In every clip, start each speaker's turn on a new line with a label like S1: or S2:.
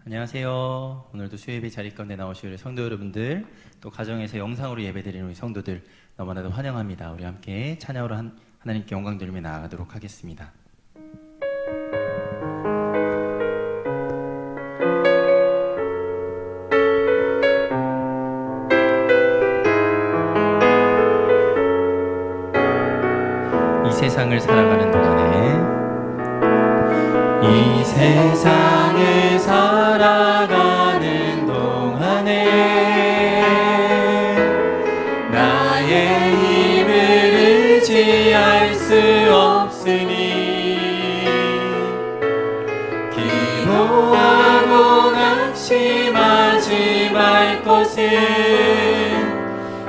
S1: 안녕하세요. 오늘도 수요예배 자리 가운데 나오신 우리 성도 여러분들, 또 가정에서 영상으로 예배드리는 우리 성도들 너무나도 환영합니다. 우리 함께 찬양으로 하나님께 영광 돌리며 나아가도록 하겠습니다. 이 세상을 살아가는 동안에 이 세상을 살아가는 동안에 나의 힘을 의지할 수 없으니 기도하고 낙심하지 말 것은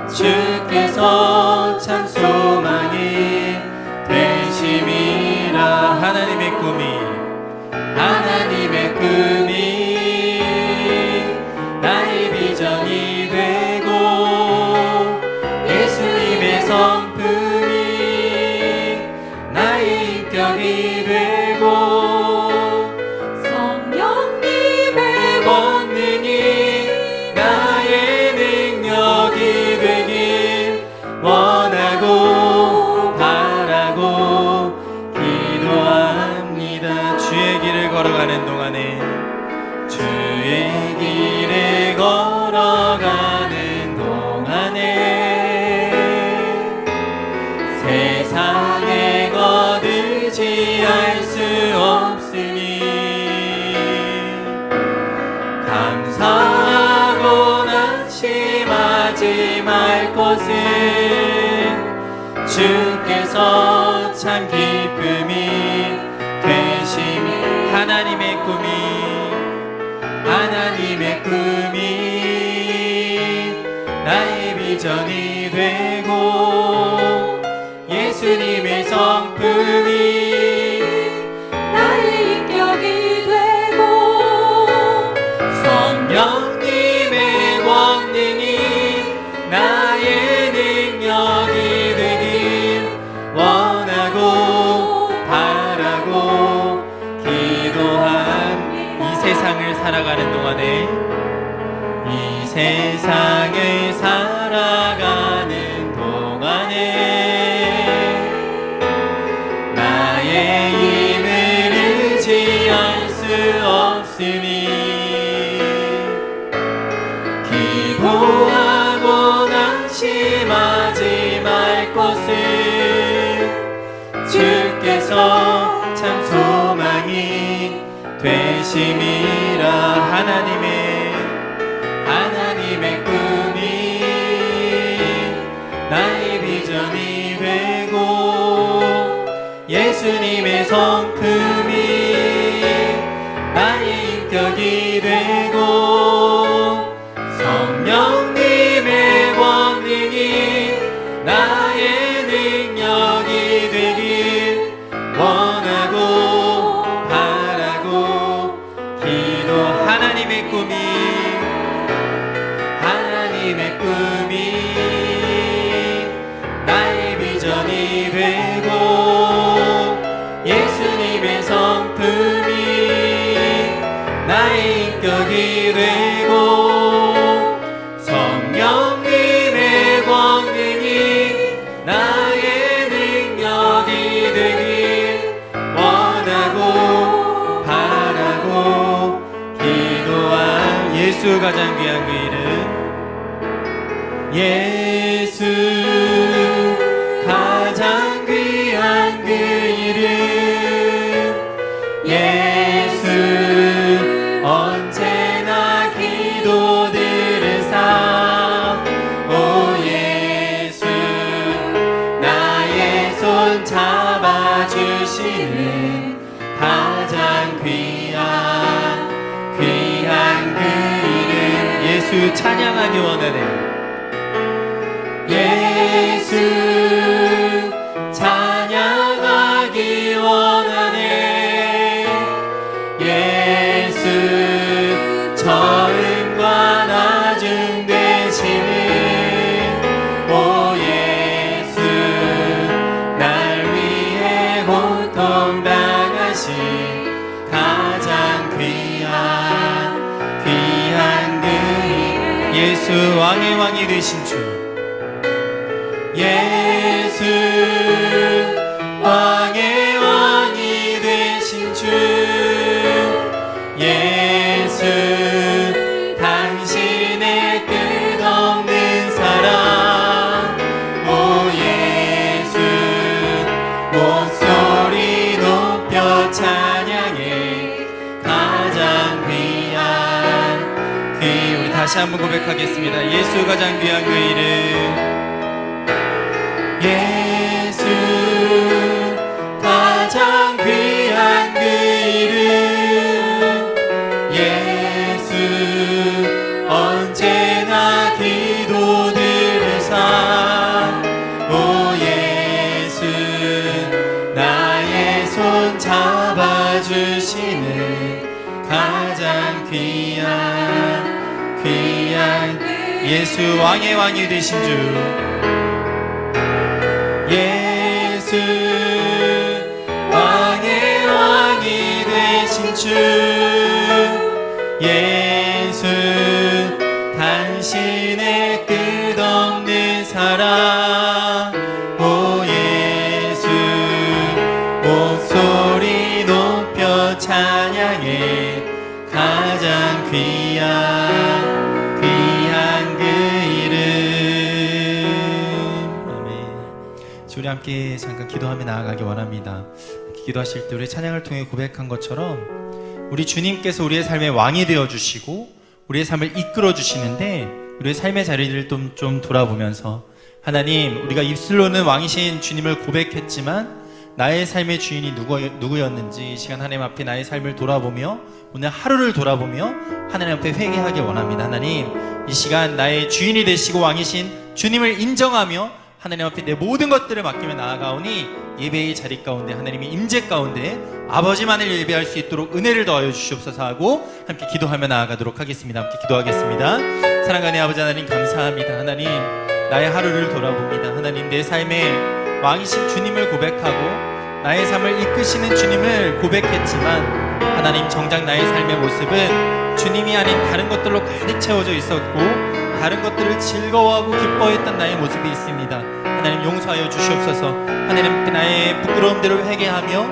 S1: 주께서 참 소망이 되심이라. 하나님의 꿈이 나의 비전이 되고 예수님의 성품이 나의 인격이 되고 성령님의 권능이 나의 능력이 되길 원하고 바라고 기도합니다. 주의 길을 걸어가는 동안에 세상에 것 의지할 수 없으니 감사하고 낙심하지 말 것은 주께서 참 기쁨이 되심이. 하나님의 꿈이 나의 비전이 되고 예수님의 성품이
S2: 나의 인격이 되고
S1: 성령님의 권능이 나의 능력이 되길 원하고 바라고 기도한 이 세상을 살아가는 동안에 나의 힘을 의지할 수 없으니 기도하고 낙심하지 말 것은 주께서 참 소망이 되심이라. 하나님의 꿈이 나의 비전이 되고 예수님의 성품이 나의 인격이 되고 성령님의 권능이 나의 능력이 되길 원하고 바라고 기도. 하나님의 꿈이 나의 비전이 되고 예수님의 성품이 나의 인격이 되고 성령님의 권능이 나의 능력이 되길 원하고 바라고 기도한 예수 가장 귀한 그 이름, 예수 가장 귀한 그 이름, 예수 언제나 기도 들으사. 오 예수 나의 손 잡아주시는 가장 귀한 그 이름. 예수 찬양하기 원하네. 예수 찬양하기 원하네. 예수 처음과 나중 되시는 오 예수 날 위해 고통 당하신 가장 귀한 예수 왕의 왕이 되신 주 예수 왕의 왕이 되신 주 예수 당신의 끝없는 사랑 오 예수 목소리 높여 찬양해 가장 귀한 그 우리 다시 한번 고백하겠습니다. 예수 가장 귀한 그 이름 예수 가장 귀한 그 이름 예수 언제나 기도들을 오 예수 나의 손 잡아주시는 가장 귀한 예수 왕의 왕이 되신 주 예수 왕의 왕이 되신 주 예수 당신의 끝없는 사랑 오 예수 목소리 높여 찬양해 가장 귀한 그 이름 아멘. 우리 함께 잠깐 기도하며 나아가기 원합니다. 기도하실 때 우리 찬양을 통해 고백한 것처럼 우리 주님께서 우리의 삶의 왕이 되어주시고 우리의 삶을 이끌어 주시는데 우리의 삶의 자리를 좀 돌아보면서 하나님 우리가 입술로는 왕이신 주님을 고백했지만 나의 삶의 주인이 누구였는지 이 시간 하나님 앞에 나의 삶을 돌아보며 오늘 하루를 돌아보며 하나님 앞에 회개하기 원합니다. 하나님 이 시간 나의 주인이 되시고 왕이신 주님을 인정하며 하나님 앞에 내 모든 것들을 맡기며 나아가오니 예배의 자리 가운데 하나님의 임재 가운데 아버지만을 예배할 수 있도록 은혜를 더하여 주시옵소서 하고 함께 기도하며 나아가도록 하겠습니다. 함께 기도하겠습니다. 사랑하는 아버지 하나님 감사합니다. 하나님 나의 하루를 돌아봅니다. 하나님 내 삶의 왕이신 주님을 고백하고 나의 삶을 이끄시는 주님을 고백했지만 하나님 정작 나의 삶의 모습은 주님이 아닌 다른 것들로 가득 채워져 있었고 다른 것들을 즐거워하고 기뻐했던 나의 모습이 있습니다. 하나님 용서하여 주시옵소서. 하나님 나의 부끄러움들을 회개하며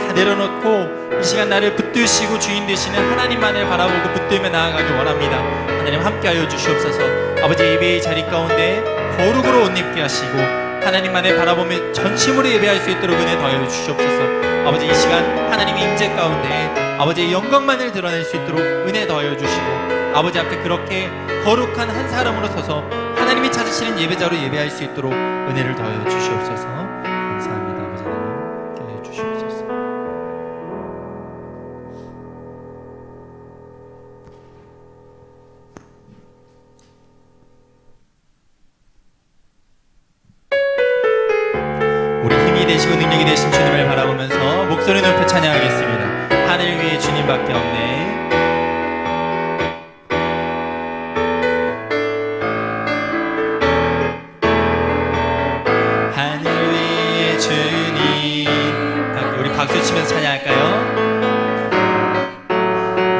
S1: 다 내려놓고 이 시간 나를 붙드시고 주인 되시는 하나님만을 바라보고 붙들며 나아가기 원합니다. 하나님 함께하여 주시옵소서. 아버지 예배의 자리 가운데 거룩으로 옷 입게 하시고 하나님만을 바라보며 전심으로 예배할 수 있도록 은혜 더하여 주시옵소서. 아버지 이 시간 하나님의 임재 가운데 아버지의 영광만을 드러낼 수 있도록 은혜 더하여 주시고 아버지 앞에 그렇게 거룩한 한 사람으로 서서 하나님이 찾으시는 예배자로 예배할 수 있도록 은혜를 더하여 주시옵소서. 감사합니다. 아버지 하나님 함께하여 주시옵소서. 우리 힘이 되시고 능력이 되신 주님을 바라보면서 목소리 높여 찬양하겠습니다. 하늘 위에 주님밖에 없네. 하늘 위에 주님 우리 박수 치면서 찬양할까요?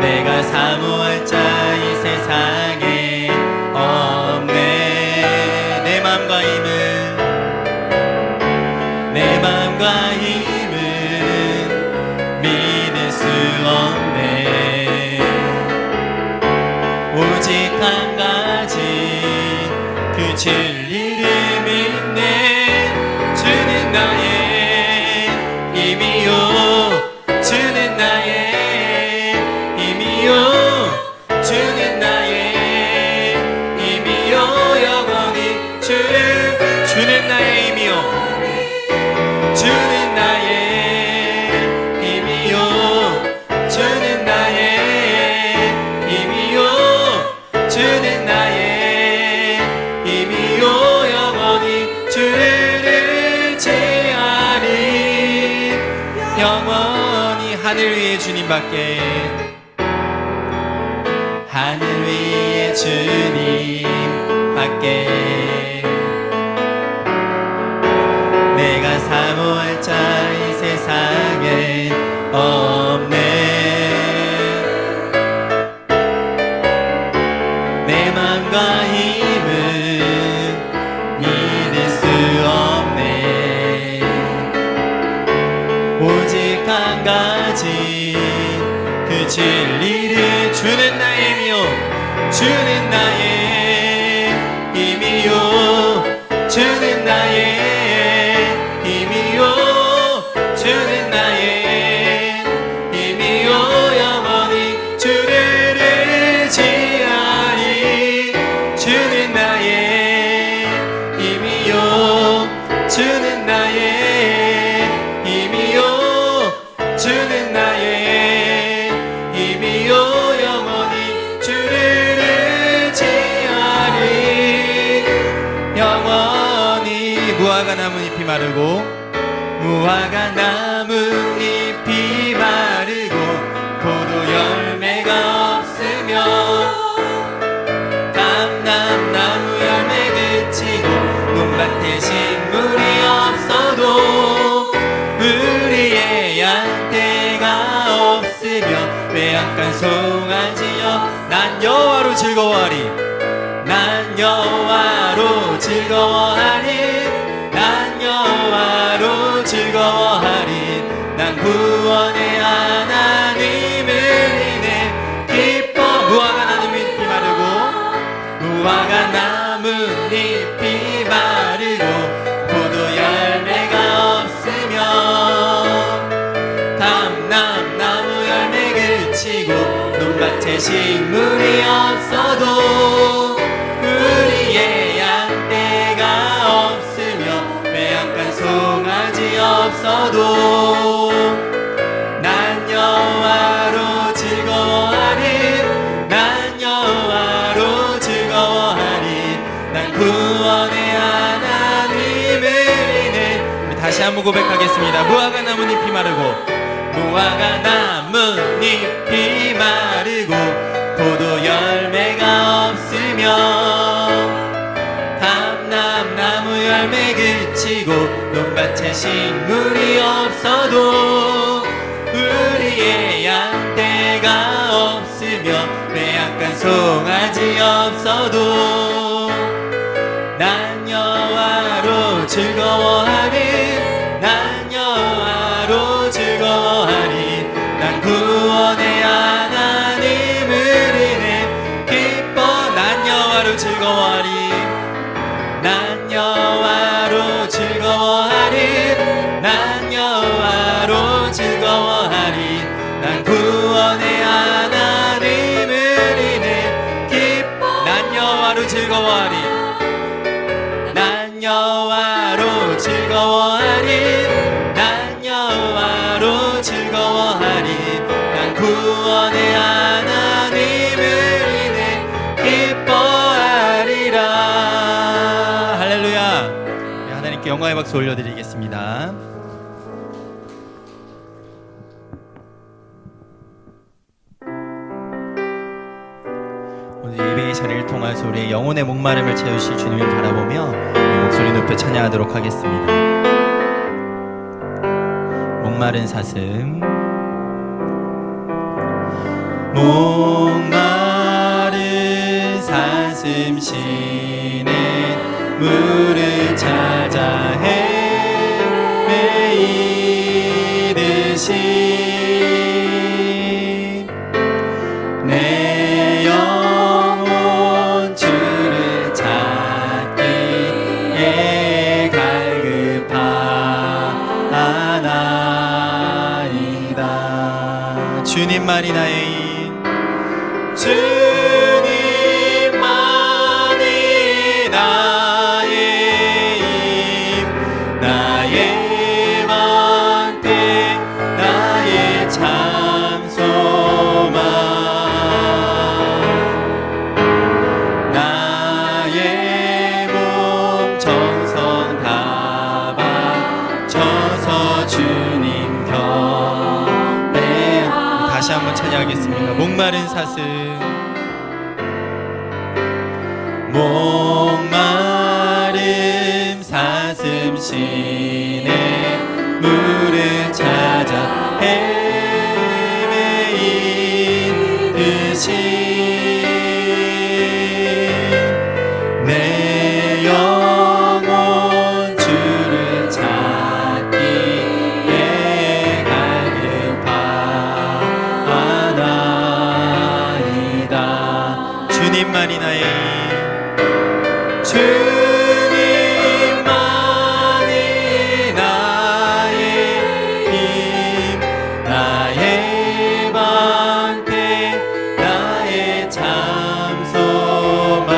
S1: 내가 사모할 자 이 세상에 없네. 내 맘과 힘은 내 맘과 힘은 믿을 수 없네. 오직 한 가지 그 진리를 믿네. 주는 나의 힘이요 주는 나의 힘이요 주는 나의 힘이요 영원히 주는 나의 힘이요 주는 나의 힘이요 주는 나의 힘이요 주는 나의 힘이요 영원히 주를 의지하리. 영원히 하늘 위에 주님밖에 하늘 위에 주님밖에 내가 사모할 자 이 세상에 없네. 내 소망과 힘은 믿을 수 없네. 오직 한 가지 그 진리를 주는 나의 힘이요 주는 나의 힘이요 주는 나의 힘이요 주는 나의 힘이요 영원히 주를 의지하리 주는 나의 힘이요 주는 나의 힘이요 주는 나의 힘이요 영원히 주를 의지하리 영원히 무화과 나뭇잎이 마르고 무화과 나뭇잎이 마르고 포도 열매가 없으며 감람나무 열매 그치고 논밭에 식물이 없어도 우리의 양떼가 없으며 외양간 송아지여 난 여호와로 즐거워하리 난 여호와로 즐거워하리 난 여호와로 즐거워하리 난 구원의 하나님을 인해 기뻐 무화과 나뭇잎이 마르고 무화과 나뭇잎이 마르고 포도 열매가 없으며 감람나무 열매 그치고 논밭에 식물이 없어도 우리의 양떼가 없으며 외양간 송아지 없어도 난 여호와로 즐거워하리 난 여호와로 즐거워하리 난 구원의 하나님을 인해 우리 다시 한번 고백하겠습니다. 무화과 나뭇잎이 마르고 무화과 나뭇잎이 마르고 포도 열매가 없으며 감람나무 열매 그치고 논밭에 식물이 없어도 우리의 양떼가 없으며 외양간 송아지 없어도 난 여호와로 즐거워하리 난 여호와로 즐거워하리 난 구원의 하나님을 인해 기뻐 난 여호와로 즐거워하리 난 여호와로 즐거워하리 난 여호와로 즐거워하리 난 구원의 하나님을 인해 기뻐 난 여호와로 즐거워하리 난 여호와로 즐거워하리 난 여호와로 즐거워하리 난 구원의 하나님을 인해 기뻐하리라. 할렐루야. 하나님께 영광의 박수 올려드리겠습니다. 오늘 예배의 자리를 통해서 우리의 영혼의 목마름을 채우실 주님을 바라보며 우리 목소리 높여 찬양하도록 하겠습니다. 목마른 사슴 목마른 사슴 시내 물을 찾아 헤매이듯이 내 영혼 주를 찾기에 갈급하나이다. 주님만이 나의 힘 주님만이 나의 힘 나의 방패 나의 참 소망 나의 몸 정성 다 바쳐서 주님 곁에 다시 한번 찬양하겠습니다. 목마른 사슴 목마른 사슴 시내 물을 찾아 헤매이듯이 주님만이 나의 힘, 나의 방패, 나의 참 소망.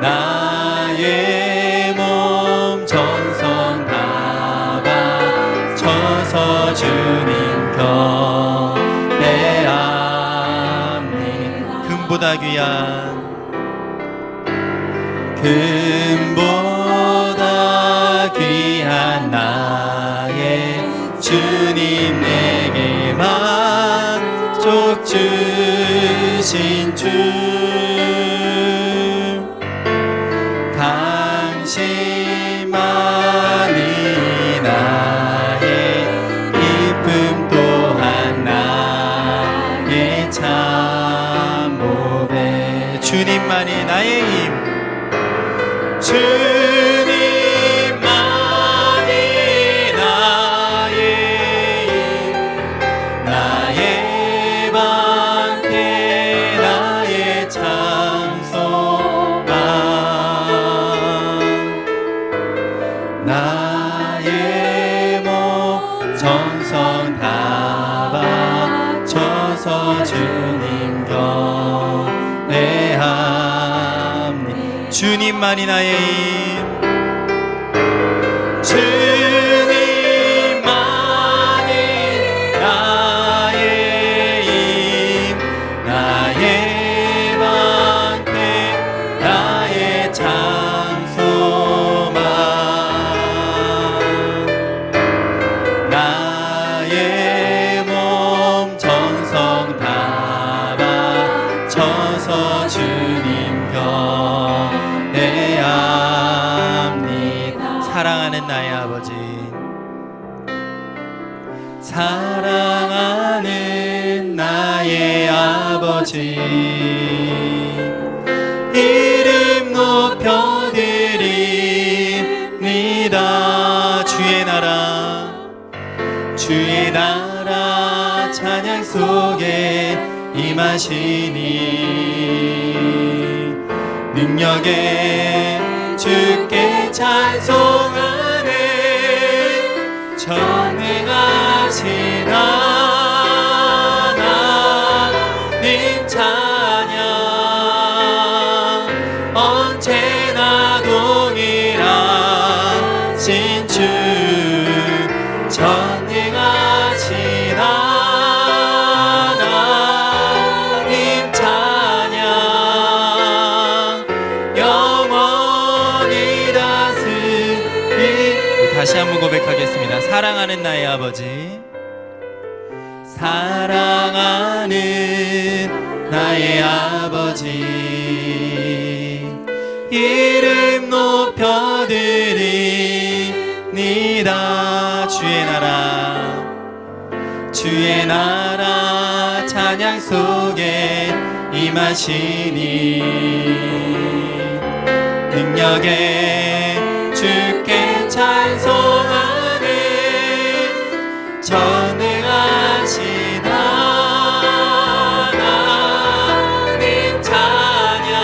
S1: 나의 몸 전선 다 바쳐서 주님 경배합니다. 금보다 귀한, 금보다 귀한 나의 주님, 내게 만족 주신 주, 당신만이 나의 기쁨, 또한 나의 참 보배. 주님만이 나의 힘, 주님만이 나의 힘, 나의 방패, 나의 참 소망. 나의 몸 전선 다 바쳐서 주님 경배합니다. 주님만이 나의 힘, 주님만이 나의 힘, 나의 방패, 나의 참 소망. 나의 몸 전성 다 바쳐서 주님 경배합니다. 사랑하는 나의 아버지, 사랑하는 나의 아버지, 이름 높여드립니다. 주의 나라 찬양 속에 임하시니, 능력에 주께 찬송하네. 전능하신 하나님 찬양, 언제나 동일하신 주, 전능하신 하나님 찬양, 영원히 다스리. 다시 한번 고백하겠습니다. 사랑하는 나의 아버지, 사랑하는 나의 아버지, 이름 높여드립니다. 주의 나라 찬양 속에 임하시니, 능력에 주께 찬송하네. 전능하신 하나님 찬양,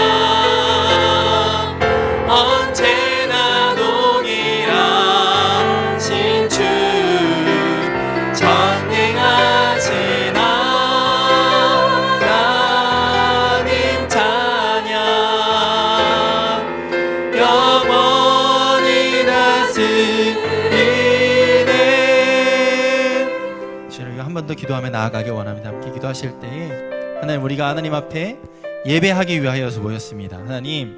S1: 언제나 동일하신 주, 전능하신 하나님 찬양, 영원히 다스리네. 주님, 한 번 더 기도하며 나아가기 원합니다. 함께 기도하실 때에, 하나님, 우리가 하나님 앞에 예배하기 위하여서 모였습니다. 하나님,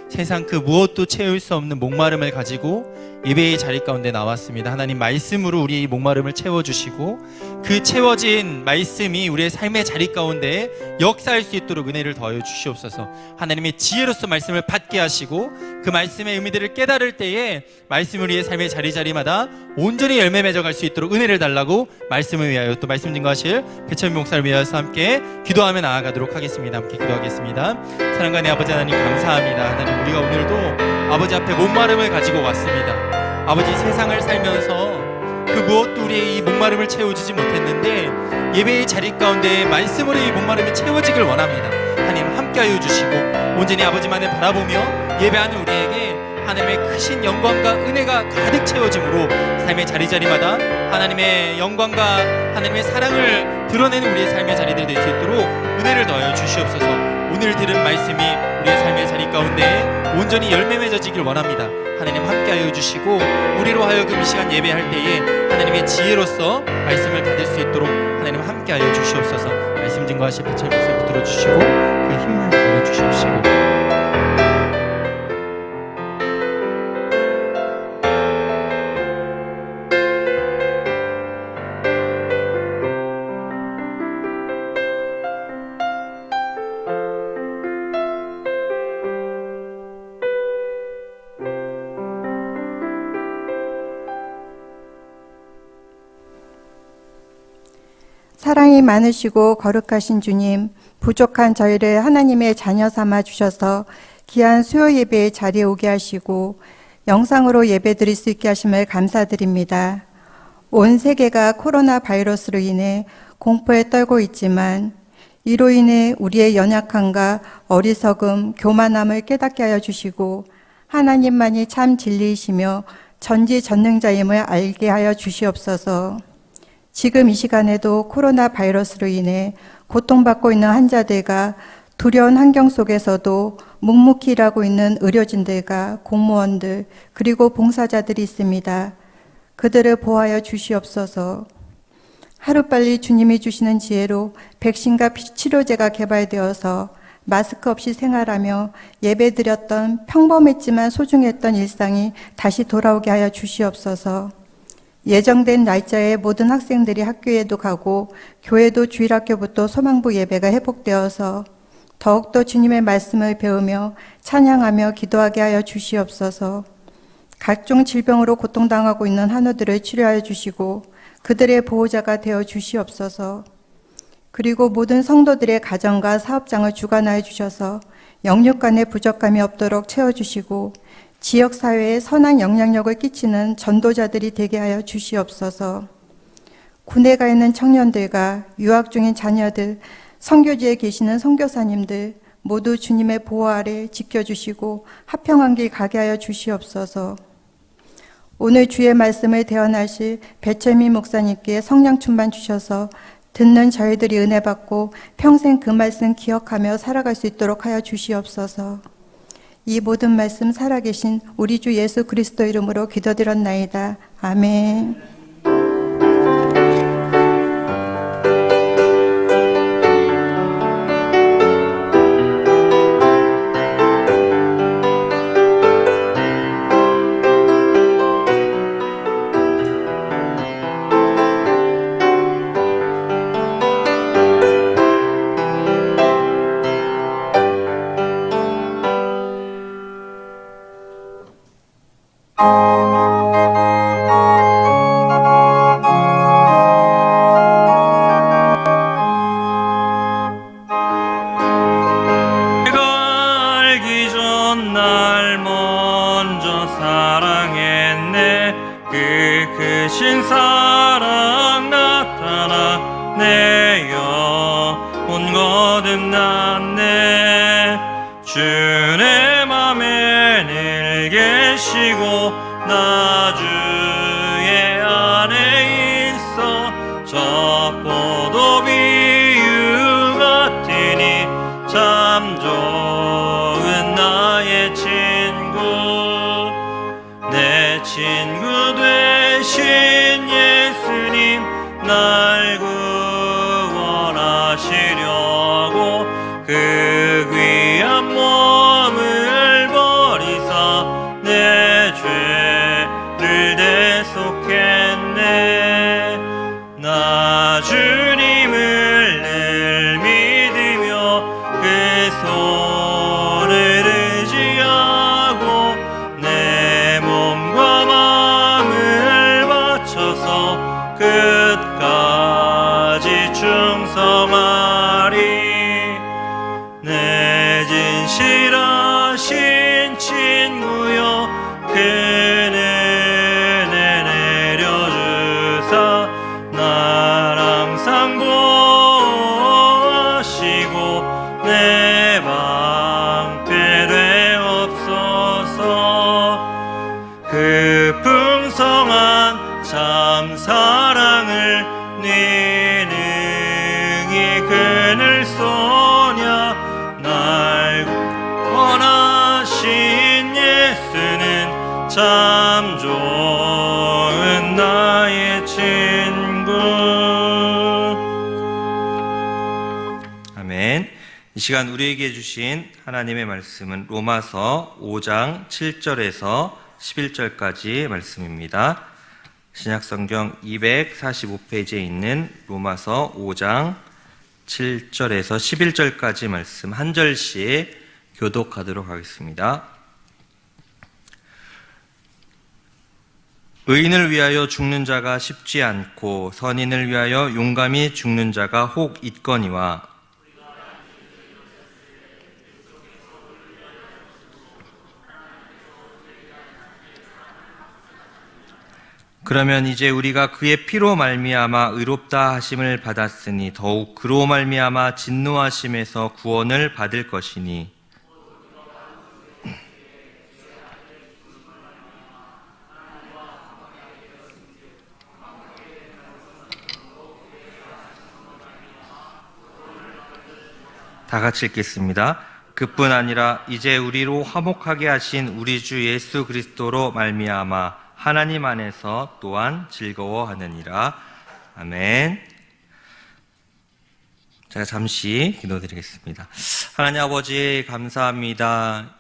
S1: 세상 그 무엇도 채울 수 없는 목마름을 가지고 예배의 자리 가운데 나왔습니다. 하나님, 말씀으로 우리의 목마름을 채워주시고, 그 채워진 말씀이 우리의 삶의 자리 가운데 역사할 수 있도록 은혜를 더하여 주시옵소서. 하나님의 지혜로서 말씀을 받게 하시고, 그 말씀의 의미들을 깨달을 때에 말씀을 우리의 삶의 자리자리마다 온전히 열매 맺어갈 수 있도록 은혜를 달라고 말씀을 위하여, 또 말씀 증거하실 배철민 목사를 위하여서 함께 기도하며 나아가도록 하겠습니다. 함께 기도하겠습니다. 사랑과 내 아버지 하나님, 감사합니다. 하나님, 우리가 오늘도 아버지 앞에 목마름을 가지고 왔습니다. 아버지, 세상을 살면서 그 무엇도 우리의 이 목마름을 채워주지 못했는데, 예배의 자리 가운데 말씀으로 이 목마름이 채워지길 원합니다. 하나님, 함께 함께하여 주시고 온전히 아버지만을 바라보며 예배하는 우리에게 하나님의 크신 영광과 은혜가 가득 채워짐으로 삶의 자리자리마다 하나님의 영광과 하나님의 사랑을 드러내는 우리의 삶의 자리들 될 수 있도록 은혜를 더하여 주시옵소서. 오늘 들은 말씀이 우리의 삶의 자리 가운데 온전히 열매 맺어지길 원합니다. 하나님 함께하여 주시고 우리로 하여금 이 시간 예배할 때에 하나님의 지혜로서 말씀을 받을 수 있도록 하나님 함께하여 주시옵소서. 말씀 증거하실 배철 목사님 붙들어 주시고 그 힘을 보여 주시옵시고
S3: 사랑이 많으시고 거룩하신 주님, 부족한 저희를 하나님의 자녀 삼아 주셔서 귀한 수요 예배의 자리에 오게 하시고 영상으로 예배 드릴 수 있게 하심을 감사드립니다. 온 세계가 코로나 바이러스로 인해 공포에 떨고 있지만 이로 인해 우리의 연약함과 어리석음, 교만함을 깨닫게 하여 주시고 하나님만이 참 진리이시며 전지전능자임을 알게 하여 주시옵소서. 지금 이 시간에도 코로나 바이러스로 인해 고통받고 있는 환자들과 두려운 환경 속에서도 묵묵히 일하고 있는 의료진들과 공무원들 그리고 봉사자들이 있습니다. 그들을 보호하여 주시옵소서. 하루빨리 주님이 주시는 지혜로 백신과 치료제가 개발되어서 마스크 없이 생활하며 예배드렸던 평범했지만 소중했던 일상이 다시 돌아오게 하여 주시옵소서. 예정된 날짜에 모든 학생들이 학교에도 가고 교회도 주일학교부터 소망부 예배가 회복되어서 더욱더 주님의 말씀을 배우며 찬양하며 기도하게 하여 주시옵소서. 각종 질병으로 고통당하고 있는 한우들을 치료하여 주시고 그들의 보호자가 되어 주시옵소서. 그리고 모든 성도들의 가정과 사업장을 주관하여 주셔서 영육 간의 부족함이 없도록 채워주시고 지역사회에 선한 영향력을 끼치는 전도자들이 되게 하여 주시옵소서. 군에 가 있는 청년들과 유학 중인 자녀들, 선교지에 계시는 선교사님들 모두 주님의 보호 아래 지켜주시고 화평한 길 가게 하여 주시옵소서. 오늘 주의 말씀을 대언하실 배철미 목사님께 성령 충만 주셔서 듣는 저희들이 은혜 받고 평생 그 말씀 기억하며 살아갈 수 있도록 하여 주시옵소서. 이 모든 말씀 살아계신 우리 주 예수 그리스도 이름으로 기도드렸나이다. 아멘.
S4: 크신 사랑 나타나네요. 온 거듭났네. 주 내 맘에 늘 계시고 나 주의 안에 있어. 저 포도 비유 같으니 참 좋은 나의 친구. 내 친구 되신 예수님 날 구원하시려고 그 귀한 몸을 버리사 내 죄를 대속했네. 나 주님을 늘 믿으며 그 손을 의지하고 내 몸과 마음을 바쳐서 끝까지 충성하리. 내 진실하신 친구여 그 은혜 내려주사 날 항상 보호하시고 내 발 참 좋은 나의 친구.
S5: 아멘. 이 시간 우리에게 주신 하나님의 말씀은 로마서 5장 7절에서 11절까지 말씀입니다. 신약성경 245페이지에 있는 로마서 5장 7절에서 11절까지 말씀 한 절씩 교독하도록 하겠습니다. 의인을 위하여 죽는 자가 쉽지 않고 선인을 위하여 용감히 죽는 자가 혹 있거니와 그러면 이제 우리가 그의 피로 말미암아 의롭다 하심을 받았으니 더욱 그로 말미암아 진노하심에서 구원을 받을 것이니 다 같이 읽겠습니다. 그뿐 아니라 이제 우리로 화목하게 하신 우리 주 예수 그리스도로 말미암아 하나님 안에서 또한 즐거워하느니라. 아멘. 제가 잠시 기도드리겠습니다. 하나님 아버지 감사합니다.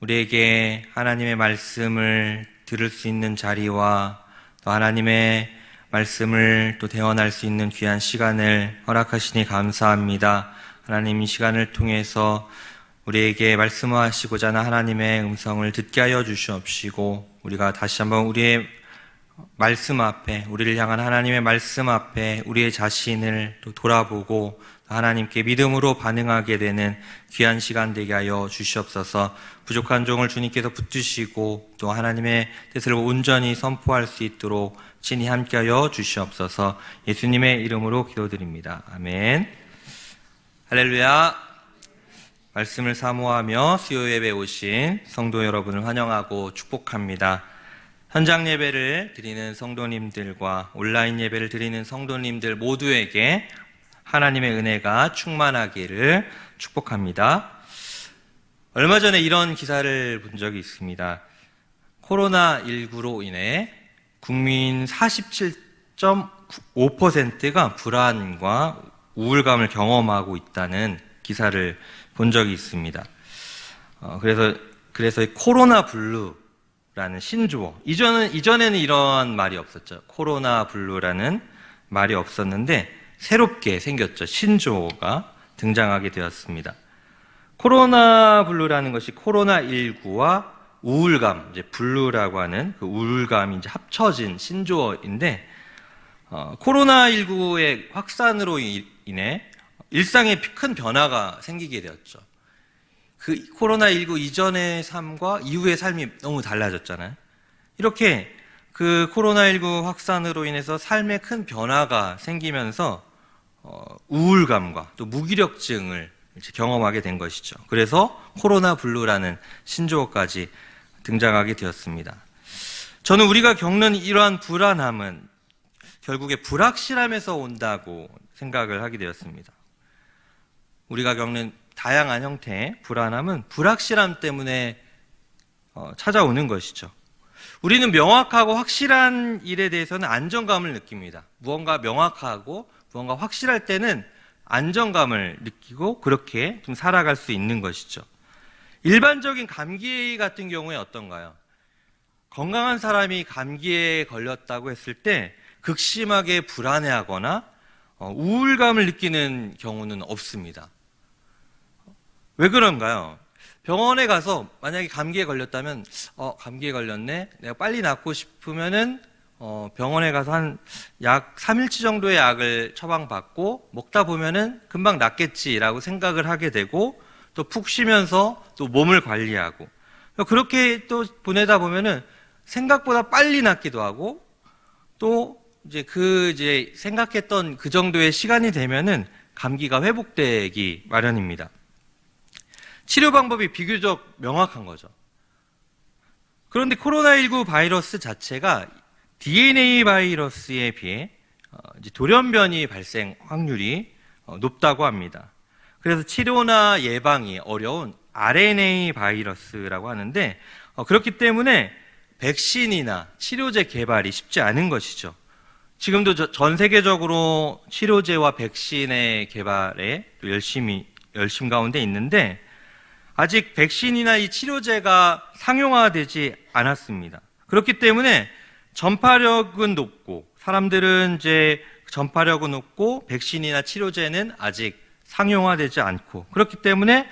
S5: 우리에게 하나님의 말씀을 들을 수 있는 자리와 또 하나님의 말씀을 또 대언할 수 있는 귀한 시간을 허락하시니 감사합니다. 하나님 이 시간을 통해서 우리에게 말씀하시고자 하는 하나님의 음성을 듣게 하여 주시옵시고 우리가 다시 한번 우리의 말씀 앞에 우리를 향한 하나님의 말씀 앞에 우리의 자신을 또 돌아보고 하나님께 믿음으로 반응하게 되는 귀한 시간 되게 하여 주시옵소서. 부족한 종을 주님께서 붙드시고 또 하나님의 뜻을 온전히 선포할 수 있도록 친히 함께하여 주시옵소서. 예수님의 이름으로 기도드립니다. 아멘. 할렐루야. 말씀을 사모하며 수요 예배 오신 성도 여러분을 환영하고 축복합니다. 현장 예배를 드리는 성도님들과 온라인 예배를 드리는 성도님들 모두에게 하나님의 은혜가 충만하기를 축복합니다. 얼마 전에 이런 기사를 본 적이 있습니다. 코로나19로 인해 국민 47.5%가 불안과 우울감을 경험하고 있다는 기사를 본 적이 있습니다. 그래서 코로나 블루라는 신조어, 이전에는 이런 말이 없었죠. 코로나 블루라는 말이 없었는데 새롭게 생겼죠. 신조어가 등장하게 되었습니다. 코로나 블루라는 것이 코로나19와 우울감, 이제 블루라고 하는 그 우울감이 이제 합쳐진 신조어인데, 코로나19의 확산으로 인해 일상에 큰 변화가 생기게 되었죠. 그 코로나19 이전의 삶과 이후의 삶이 너무 달라졌잖아요. 이렇게 그 코로나19 확산으로 인해서 삶에 큰 변화가 생기면서 우울감과 또 무기력증을 경험하게 된 것이죠. 그래서 코로나 블루라는 신조어까지 등장하게 되었습니다. 저는 우리가 겪는 이러한 불안함은 결국에 불확실함에서 온다고 생각을 하게 되었습니다. 우리가 겪는 다양한 형태의 불안함은 불확실함 때문에 찾아오는 것이죠. 우리는 명확하고 확실한 일에 대해서는 안정감을 느낍니다. 무언가 명확하고 무언가 확실할 때는 안정감을 느끼고 그렇게 좀 살아갈 수 있는 것이죠. 일반적인 감기 같은 경우에 어떤가요? 건강한 사람이 감기에 걸렸다고 했을 때 극심하게 불안해하거나 우울감을 느끼는 경우는 없습니다. 왜 그런가요? 병원에 가서 만약에 감기에 걸렸다면 감기에 걸렸네, 내가 빨리 낫고 싶으면은 병원에 가서 한 약 3일치 정도의 약을 처방받고 먹다 보면은 금방 낫겠지라고 생각을 하게 되고 또 푹 쉬면서 또 몸을 관리하고 그렇게 또 보내다 보면은 생각보다 빨리 낫기도 하고 또 이제 생각했던 그 정도의 시간이 되면은 감기가 회복되기 마련입니다. 치료 방법이 비교적 명확한 거죠. 그런데 코로나19 바이러스 자체가 DNA 바이러스에 비해 돌연변이 발생 확률이 높다고 합니다. 그래서 치료나 예방이 어려운 RNA 바이러스라고 하는데 그렇기 때문에 백신이나 치료제 개발이 쉽지 않은 것이죠. 지금도 전 세계적으로 치료제와 백신의 개발에 열심 가운데 있는데 아직 백신이나 이 치료제가 상용화되지 않았습니다. 그렇기 때문에 전파력은 높고 사람들은 이제 전파력은 높고 백신이나 치료제는 아직 상용화되지 않고 그렇기 때문에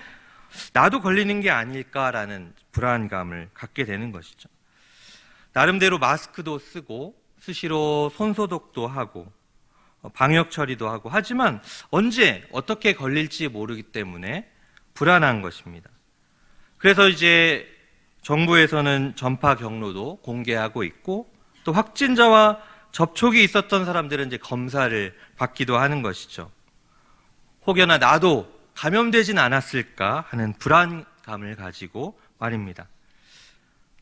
S5: 나도 걸리는 게 아닐까라는 불안감을 갖게 되는 것이죠. 나름대로 마스크도 쓰고 수시로 손소독도 하고 방역 처리도 하고 하지만 언제 어떻게 걸릴지 모르기 때문에 불안한 것입니다. 그래서 이제 정부에서는 전파 경로도 공개하고 있고 또 확진자와 접촉이 있었던 사람들은 이제 검사를 받기도 하는 것이죠. 혹여나 나도 감염되진 않았을까 하는 불안감을 가지고 말입니다.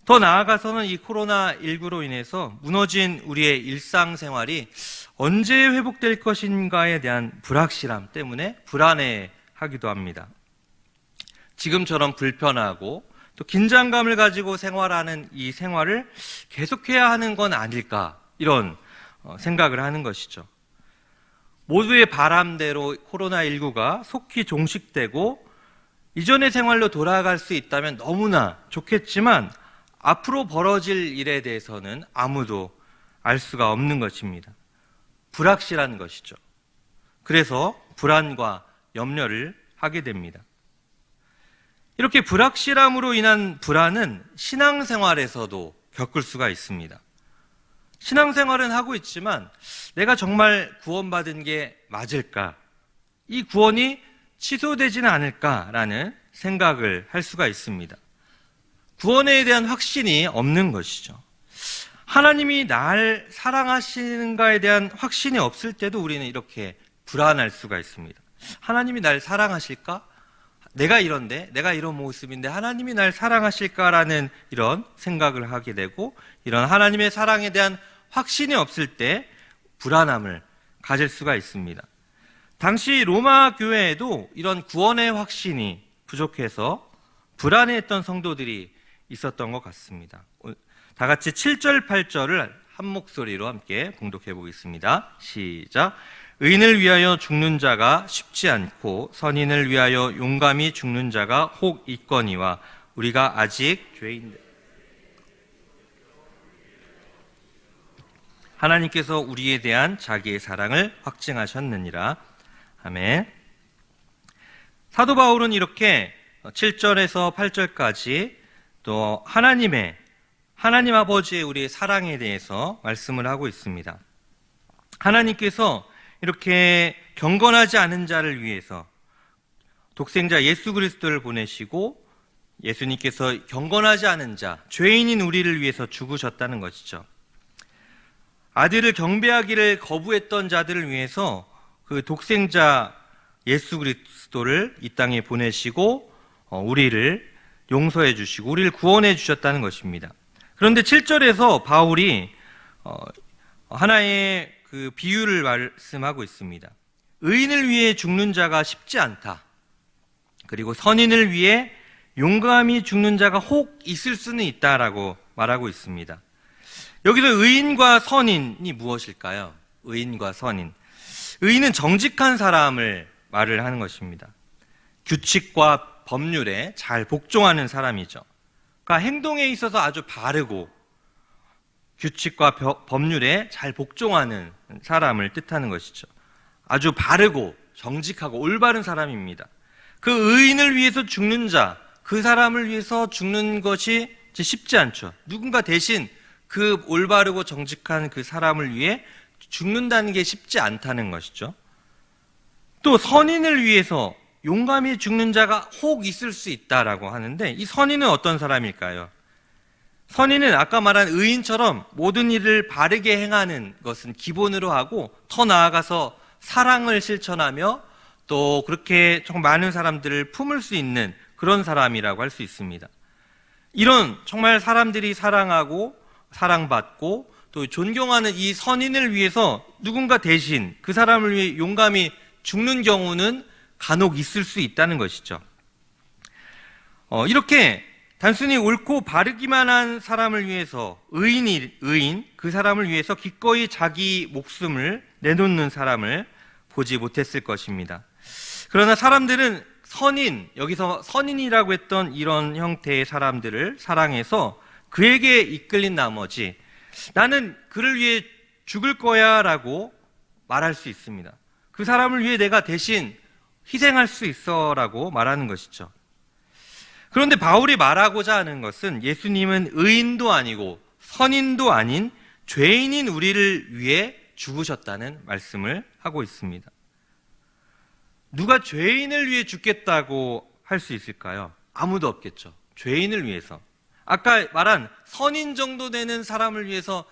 S5: 더 나아가서는 이 코로나19로 인해서 무너진 우리의 일상생활이 언제 회복될 것인가에 대한 불확실함 때문에 불안해하기도 합니다. 지금처럼 불편하고 또 긴장감을 가지고 생활하는 이 생활을 계속해야 하는 건 아닐까 이런 생각을 하는 것이죠. 모두의 바람대로 코로나19가 속히 종식되고 이전의 생활로 돌아갈 수 있다면 너무나 좋겠지만 앞으로 벌어질 일에 대해서는 아무도 알 수가 없는 것입니다. 불확실한 것이죠. 그래서 불안과 염려를 하게 됩니다. 이렇게 불확실함으로 인한 불안은 신앙생활에서도 겪을 수가 있습니다. 신앙생활은 하고 있지만 내가 정말 구원받은 게 맞을까? 이 구원이 취소되지는 않을까라는 생각을 할 수가 있습니다. 구원에 대한 확신이 없는 것이죠. 하나님이 날 사랑하시는가에 대한 확신이 없을 때도 우리는 이렇게 불안할 수가 있습니다. 하나님이 날 사랑하실까? 내가 이런데, 내가 이런 모습인데 하나님이 날 사랑하실까라는 이런 생각을 하게 되고 이런 하나님의 사랑에 대한 확신이 없을 때 불안함을 가질 수가 있습니다. 당시 로마 교회에도 이런 구원의 확신이 부족해서 불안해했던 성도들이 있었던 것 같습니다. 다 같이 7절, 8절을 한 목소리로 함께 봉독해 보겠습니다. 시작. 의인을 위하여 죽는 자가 쉽지 않고 선인을 위하여 용감히 죽는 자가 혹 있거니와 우리가 아직 죄인들 하나님께서 우리에 대한 자기의 사랑을 확증하셨느니라. 아멘. 사도 바울은 이렇게 7절에서 8절까지 또 하나님 아버지의 우리의 사랑에 대해서 말씀을 하고 있습니다. 하나님께서 이렇게 경건하지 않은 자를 위해서 독생자 예수 그리스도를 보내시고 예수님께서 경건하지 않은 자, 죄인인 우리를 위해서 죽으셨다는 것이죠. 아들을 경배하기를 거부했던 자들을 위해서 그 독생자 예수 그리스도를 이 땅에 보내시고 우리를 용서해 주시고 우리를 구원해 주셨다는 것입니다. 그런데 7절에서 바울이 하나의 그 비유를 말씀하고 있습니다. 의인을 위해 죽는 자가 쉽지 않다. 그리고 선인을 위해 용감히 죽는 자가 혹 있을 수는 있다라고 말하고 있습니다. 여기서 의인과 선인이 무엇일까요? 의인과 선인. 의인은 정직한 사람을 말을 하는 것입니다. 규칙과 법률에 잘 복종하는 사람이죠. 그러니까 행동에 있어서 아주 바르고 규칙과 법률에 잘 복종하는 사람을 뜻하는 것이죠. 아주 바르고 정직하고 올바른 사람입니다. 그 의인을 위해서 죽는 자, 그 사람을 위해서 죽는 것이 쉽지 않죠. 누군가 대신 그 올바르고 정직한 그 사람을 위해 죽는다는 게 쉽지 않다는 것이죠. 또 선인을 위해서 용감히 죽는 자가 혹 있을 수 있다라고 하는데 이 선인은 어떤 사람일까요? 선인은 아까 말한 의인처럼 모든 일을 바르게 행하는 것은 기본으로 하고 더 나아가서 사랑을 실천하며 또 그렇게 정말 많은 사람들을 품을 수 있는 그런 사람이라고 할 수 있습니다. 이런 정말 사람들이 사랑하고 사랑받고 또 존경하는 이 선인을 위해서 누군가 대신 그 사람을 위해 용감히 죽는 경우는 간혹 있을 수 있다는 것이죠. 이렇게 단순히 옳고 바르기만 한 사람을 위해서 의인 그 사람을 위해서 기꺼이 자기 목숨을 내놓는 사람을 보지 못했을 것입니다. 그러나 사람들은 여기서 선인이라고 했던 이런 형태의 사람들을 사랑해서 그에게 이끌린 나머지 나는 그를 위해 죽을 거야 라고 말할 수 있습니다. 그 사람을 위해 내가 대신 희생할 수 있어 라고 말하는 것이죠. 그런데 바울이 말하고자 하는 것은 예수님은 의인도 아니고 선인도 아닌 죄인인 우리를 위해 죽으셨다는 말씀을 하고 있습니다. 누가 죄인을 위해 죽겠다고 할 수 있을까요? 아무도 없겠죠. 죄인을 위해서. 아까 말한 선인 정도 되는 사람을 위해서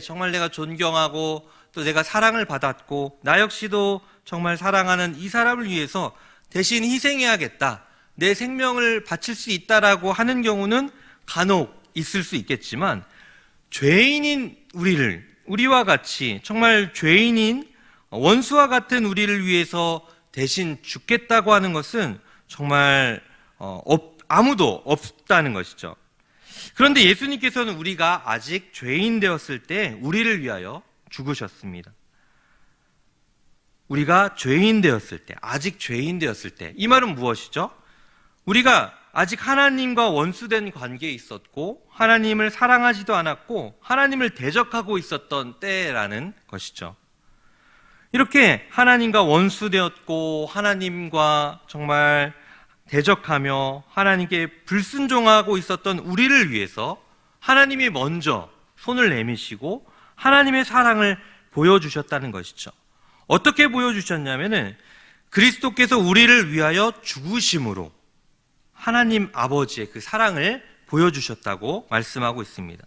S5: 정말 내가 존경하고 또 내가 사랑을 받았고 나 역시도 정말 사랑하는 이 사람을 위해서 대신 희생해야겠다. 내 생명을 바칠 수 있다라고 하는 경우는 간혹 있을 수 있겠지만 죄인인 우리와 같이 정말 죄인인 원수와 같은 우리를 위해서 대신 죽겠다고 하는 것은 정말 아무도 없다는 것이죠. 그런데 예수님께서는 우리가 아직 죄인 되었을 때 우리를 위하여 죽으셨습니다. 우리가 죄인 되었을 때, 아직 죄인 되었을 때, 이 말은 무엇이죠? 우리가 아직 하나님과 원수된 관계에 있었고 하나님을 사랑하지도 않았고 하나님을 대적하고 있었던 때라는 것이죠. 이렇게 하나님과 원수되었고 하나님과 정말 대적하며 하나님께 불순종하고 있었던 우리를 위해서 하나님이 먼저 손을 내미시고 하나님의 사랑을 보여주셨다는 것이죠. 어떻게 보여주셨냐면은 그리스도께서 우리를 위하여 죽으심으로 하나님 아버지의 그 사랑을 보여주셨다고 말씀하고 있습니다.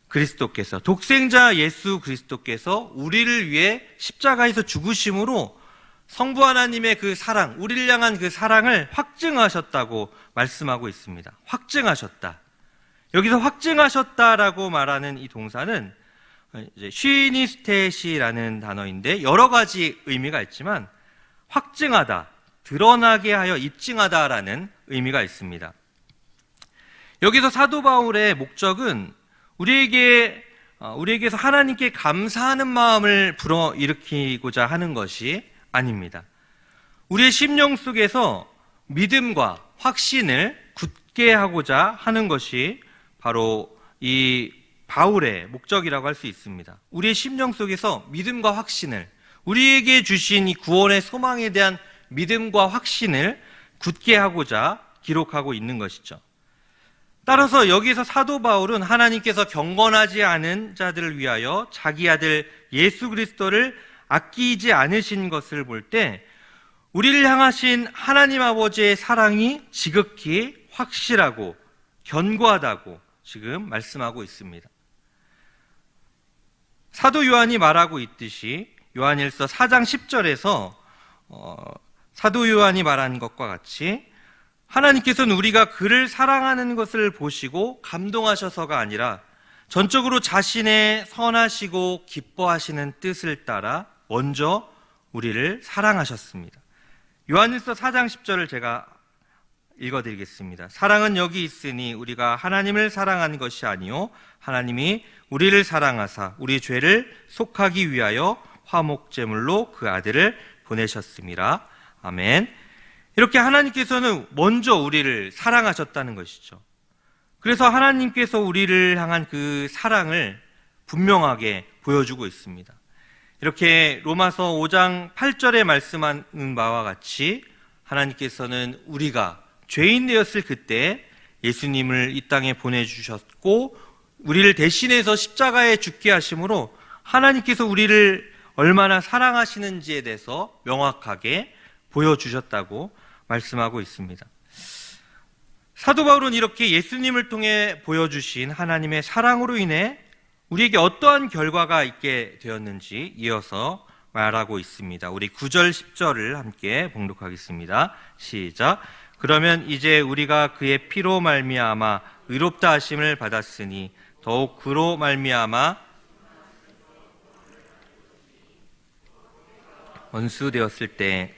S5: 그리스도께서, 독생자 예수 그리스도께서 우리를 위해 십자가에서 죽으심으로 성부 하나님의 그 사랑, 우리를 향한 그 사랑을 확증하셨다고 말씀하고 있습니다. 확증하셨다. 여기서 확증하셨다라고 말하는 이 동사는 이제 쉬니스테시라는 단어인데 여러 가지 의미가 있지만 확증하다, 드러나게 하여 입증하다라는 의미가 있습니다. 여기서 사도 바울의 목적은 우리에게서 하나님께 감사하는 마음을 불어일으키고자 하는 것이 아닙니다. 우리의 심령 속에서 믿음과 확신을 굳게 하고자 하는 것이 바로 이 바울의 목적이라고 할 수 있습니다. 우리의 심령 속에서 믿음과 확신을, 우리에게 주신 이 구원의 소망에 대한 믿음과 확신을 굳게 하고자 기록하고 있는 것이죠. 따라서 여기서 사도 바울은 하나님께서 경건하지 않은 자들을 위하여 자기 아들 예수 그리스도를 아끼지 않으신 것을 볼 때 우리를 향하신 하나님 아버지의 사랑이 지극히 확실하고 견고하다고 지금 말씀하고 있습니다. 사도 요한이 말하고 있듯이 요한일서 4장 10절에서 사도 요한이 말한 것과 같이 하나님께서는 우리가 그를 사랑하는 것을 보시고 감동하셔서가 아니라 전적으로 자신의 선하시고 기뻐하시는 뜻을 따라 먼저 우리를 사랑하셨습니다. 요한일서 4장 10절을 제가 읽어드리겠습니다. 사랑은 여기 있으니 우리가 하나님을 사랑한 것이 아니요 하나님이 우리를 사랑하사 우리 죄를 속하기 위하여 화목제물로 그 아들을 보내셨습니다. 아멘. 이렇게 하나님께서는 먼저 우리를 사랑하셨다는 것이죠. 그래서 하나님께서 우리를 향한 그 사랑을 분명하게 보여주고 있습니다. 이렇게 로마서 5장 8절에 말씀하는 바와 같이 하나님께서는 우리가 죄인 되었을 그때 예수님을 이 땅에 보내주셨고 우리를 대신해서 십자가에 죽게 하심으로 하나님께서 우리를 얼마나 사랑하시는지에 대해서 명확하게 보여주셨다고 말씀하고 있습니다. 사도 바울은 이렇게 예수님을 통해 보여주신 하나님의 사랑으로 인해 우리에게 어떠한 결과가 있게 되었는지 이어서 말하고 있습니다. 우리 9절 10절을 함께 봉독하겠습니다. 시작. 그러면 이제 우리가 그의 피로 말미암아 의롭다 하심을 받았으니 더욱 그로 말미암아 원수 되었을 때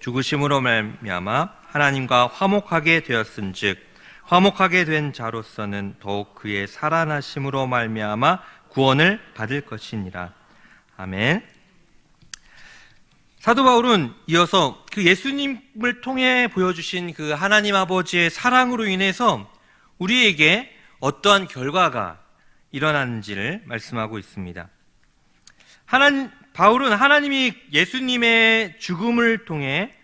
S5: 죽으심으로 말미암아 하나님과 화목하게 되었은즉 화목하게 된 자로서는 더욱 그의 살아나심으로 말미암아 구원을 받을 것이니라. 아멘. 사도 바울은 이어서 그 예수님을 통해 보여주신 그 하나님 아버지의 사랑으로 인해서 우리에게 어떠한 결과가 일어나는지를 말씀하고 있습니다. 바울은 하나님이 예수님의 죽음을 통해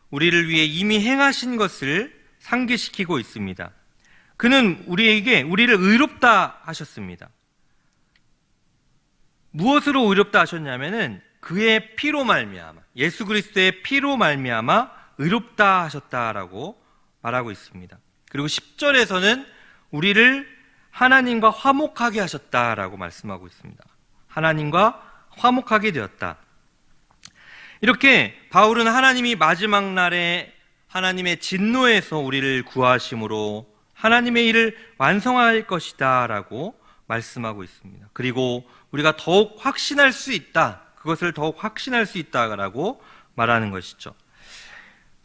S5: 우리를 위해 이미 행하신 것을 상기시키고 있습니다. 그는 우리를 의롭다 하셨습니다. 무엇으로 의롭다 하셨냐면은 그의 피로 말미암아, 예수 그리스도의 피로 말미암아 의롭다 하셨다라고 말하고 있습니다. 그리고 10절에서는 우리를 하나님과 화목하게 하셨다라고 말씀하고 있습니다. 하나님과 화목하게 되었다. 이렇게 바울은 하나님이 마지막 날에 하나님의 진노에서 우리를 구하심으로 하나님의 일을 완성할 것이다 라고 말씀하고 있습니다. 그리고 우리가 더욱 확신할 수 있다, 그것을 더욱 확신할 수 있다라고 말하는 것이죠.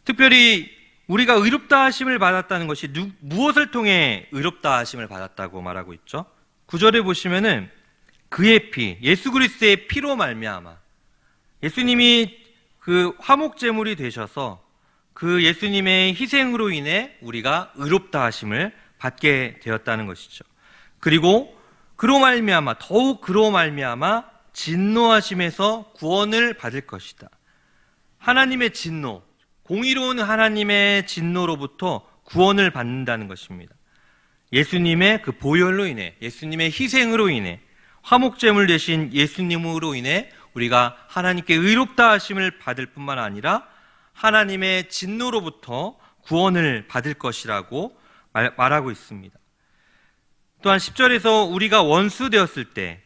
S5: 특별히 우리가 의롭다 하심을 받았다는 것이 무엇을 통해 의롭다 하심을 받았다고 말하고 있죠? 9절에 보시면은 그의 피, 예수 그리스도의 피로 말미암아, 예수님이 그 화목 제물이 되셔서 그 예수님의 희생으로 인해 우리가 의롭다 하심을 받게 되었다는 것이죠. 그리고 그로 말미암아, 더욱 그로 말미암아 진노하심에서 구원을 받을 것이다. 하나님의 진노, 공의로운 하나님의 진노로부터 구원을 받는다는 것입니다. 예수님의 그 보혈로 인해, 예수님의 희생으로 인해, 화목제물 되신 예수님으로 인해 우리가 하나님께 의롭다 하심을 받을 뿐만 아니라 하나님의 진노로부터 구원을 받을 것이라고 말하고 있습니다. 또한 10절에서 우리가 원수 되었을 때,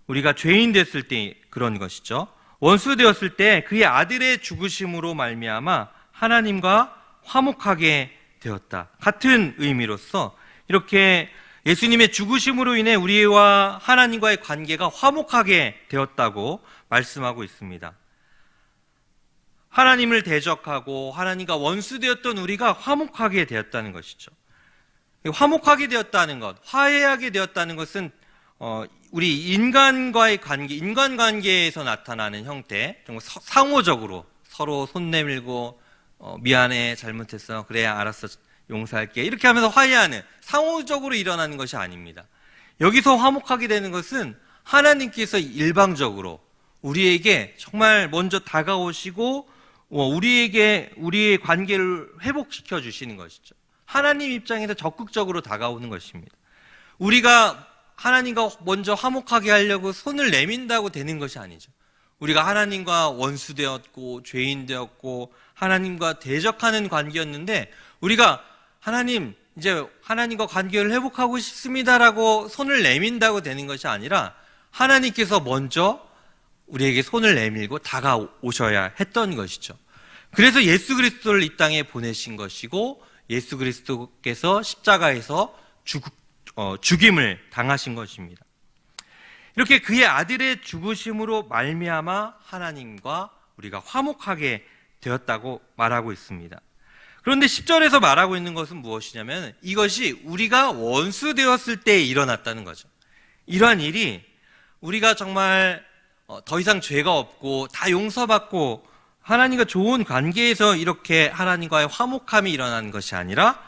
S5: 우리가 죄인 됐을 때 그런 것이죠. 원수 되었을 때 그의 아들의 죽으심으로 말미암아 하나님과 화목하게 되었다. 같은 의미로서 이렇게 예수님의 죽으심으로 인해 우리와 하나님과의 관계가 화목하게 되었다고 말씀하고 있습니다. 하나님을 대적하고 하나님과 원수되었던 우리가 화목하게 되었다는 것이죠. 화목하게 되었다는 것, 화해하게 되었다는 것은 우리 인간과의 관계, 인간관계에서 나타나는 형태, 좀 상호적으로 서로 손 내밀고 미안해, 잘못했어, 그래 알았어, 용서할게, 이렇게 하면서 화해하는, 상호적으로 일어나는 것이 아닙니다. 여기서 화목하게 되는 것은 하나님께서 일방적으로 우리에게 정말 먼저 다가오시고 우리의 관계를 회복시켜 주시는 것이죠. 하나님 입장에서 적극적으로 다가오는 것입니다. 우리가 하나님과 먼저 화목하게 하려고 손을 내민다고 되는 것이 아니죠. 우리가 하나님과 원수되었고 죄인되었고 하나님과 대적하는 관계였는데 우리가 하나님, 이제 하나님과 관계를 회복하고 싶습니다라고 손을 내민다고 되는 것이 아니라 하나님께서 먼저 우리에게 손을 내밀고 다가오셔야 했던 것이죠. 그래서 예수 그리스도를 이 땅에 보내신 것이고 예수 그리스도께서 십자가에서 죽임을 당하신 것입니다. 이렇게 그의 아들의 죽으심으로 말미암아 하나님과 우리가 화목하게 되었다고 말하고 있습니다. 그런데 10절에서 말하고 있는 것은 무엇이냐면 이것이 우리가 원수 되었을 때 일어났다는 거죠. 이러한 일이 우리가 정말 더 이상 죄가 없고 다 용서받고 하나님과 좋은 관계에서 이렇게 하나님과의 화목함이 일어나는 것이 아니라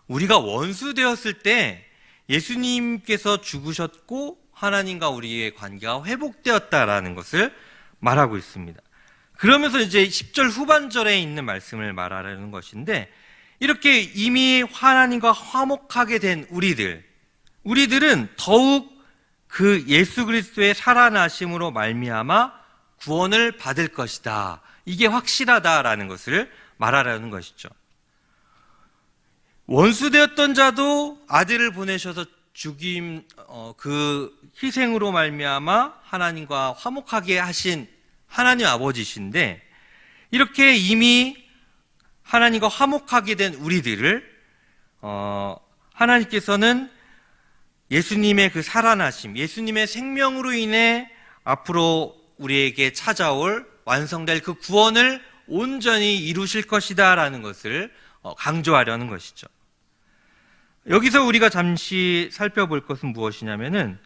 S5: 우리가 원수 되었을 때 예수님께서 죽으셨고 하나님과 우리의 관계가 회복되었다라는 것을 말하고 있습니다. 그러면서 이제 10절 후반절에 있는 말씀을 말하려는 것인데 이렇게 이미 하나님과 화목하게 된 우리들은 더욱 그 예수 그리스도의 살아나심으로 말미암아 구원을 받을 것이다. 이게 확실하다라는 것을 말하려는 것이죠. 원수되었던 자도 아들을 보내셔서 그 희생으로 말미암아 하나님과 화목하게 하신 하나님 아버지신데 이렇게 이미 하나님과 화목하게 된 우리들을 하나님께서는 예수님의 그 살아나심, 예수님의 생명으로 인해 앞으로 우리에게 찾아올 완성될 그 구원을 온전히 이루실 것이다 라는 것을 강조하려는 것이죠. 여기서 우리가 잠시 살펴볼 것은 무엇이냐면은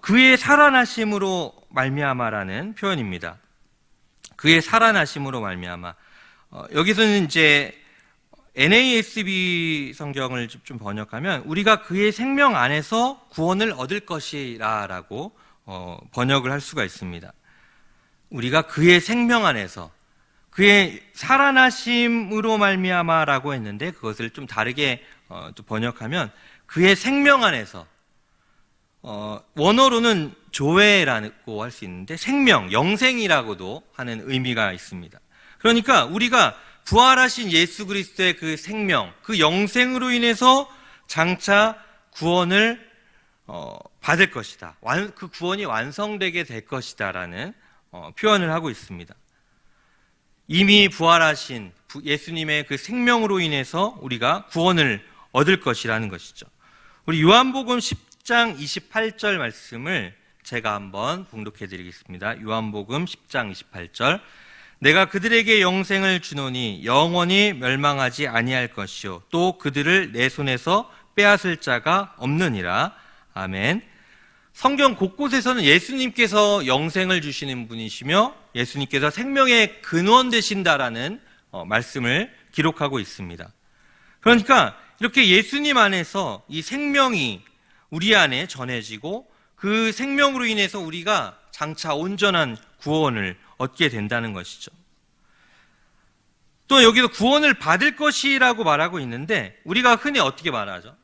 S5: 그의 살아나심으로 말미암아라는 표현입니다. 그의 살아나심으로 말미암아. 여기서는 이제 NASB 성경을 좀 번역하면 우리가 그의 생명 안에서 구원을 얻을 것이라라고 번역을 할 수가 있습니다. 우리가 그의 생명 안에서 그의 살아나심으로 말미암아라고 했는데 그것을 좀 다르게 또 번역하면 그의 생명 안에서 원어로는 조회라고 할 수 있는데 생명, 영생이라고도 하는 의미가 있습니다. 그러니까 우리가 부활하신 예수 그리스도의 그 생명, 그 영생으로 인해서 장차 구원을 받을 것이다. 그 구원이 완성되게 될 것이다라는 표현을 하고 있습니다. 이미 부활하신 예수님의 그 생명으로 인해서 우리가 구원을 얻을 것이라는 것이죠. 우리 요한복음 10장 28절 말씀을 제가 한번 봉독해 드리겠습니다. 요한복음 10장 28절. 내가 그들에게 영생을 주노니 영원히 멸망하지 아니할 것이요 또 그들을 내 손에서 빼앗을 자가 없느니라. 아멘. 성경 곳곳에서는 예수님께서 영생을 주시는 분이시며 예수님께서 생명의 근원 되신다라는 말씀을 기록하고 있습니다. 그러니까 이렇게 예수님 안에서 이 생명이 우리 안에 전해지고 그 생명으로 인해서 우리가 장차 온전한 구원을 얻게 된다는 것이죠. 또 여기서 구원을 받을 것이라고 말하고 있는데 우리가 흔히 어떻게 말하죠?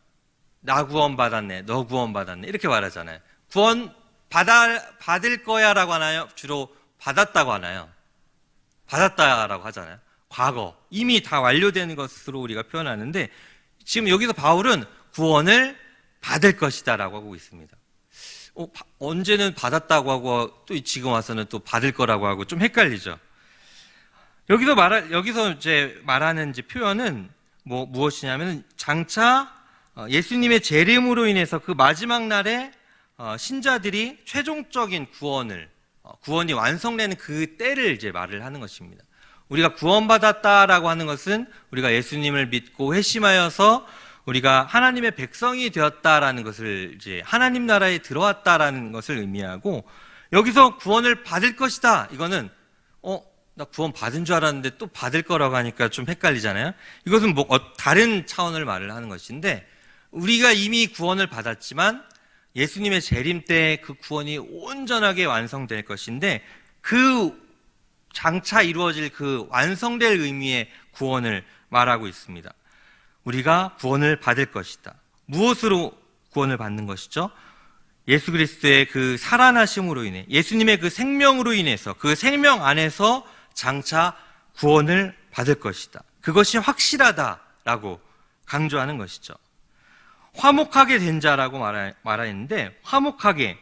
S5: 나 구원받았네, 너 구원받았네 이렇게 말하잖아요. 구원 받을 거야 라고 하나요? 주로 받았다고 하나요? 받았다라고 하잖아요. 과거, 이미 다 완료되는 것으로 우리가 표현하는데 지금 여기서 바울은 구원을 받을 것이다 라고 하고 있습니다. 언제는 받았다고 하고 또 지금 와서는 또 받을 거라고 하고 좀 헷갈리죠. 여기서 이제 말하는 이제 표현은 무엇이냐면 장차 예수님의 재림으로 인해서 그 마지막 날에 신자들이 최종적인 구원이 완성되는 그 때를 이제 말을 하는 것입니다. 우리가 구원받았다라고 하는 것은 우리가 예수님을 믿고 회심하여서 우리가 하나님의 백성이 되었다라는 것을 이제 하나님 나라에 들어왔다라는 것을 의미하고 여기서 구원을 받을 것이다. 이거는 나 구원 받은 줄 알았는데 또 받을 거라고 하니까 좀 헷갈리잖아요. 이것은 다른 차원을 말을 하는 것인데 우리가 이미 구원을 받았지만 예수님의 재림 때 그 구원이 온전하게 완성될 것인데 그 장차 이루어질 그 완성될 의미의 구원을 말하고 있습니다. 우리가 구원을 받을 것이다. 무엇으로 구원을 받는 것이죠? 예수 그리스도의 그 살아나심으로 인해 예수님의 그 생명으로 인해서 그 생명 안에서 장차 구원을 받을 것이다. 그것이 확실하다라고 강조하는 것이죠. 화목하게 된 자라고 말하는데 화목하게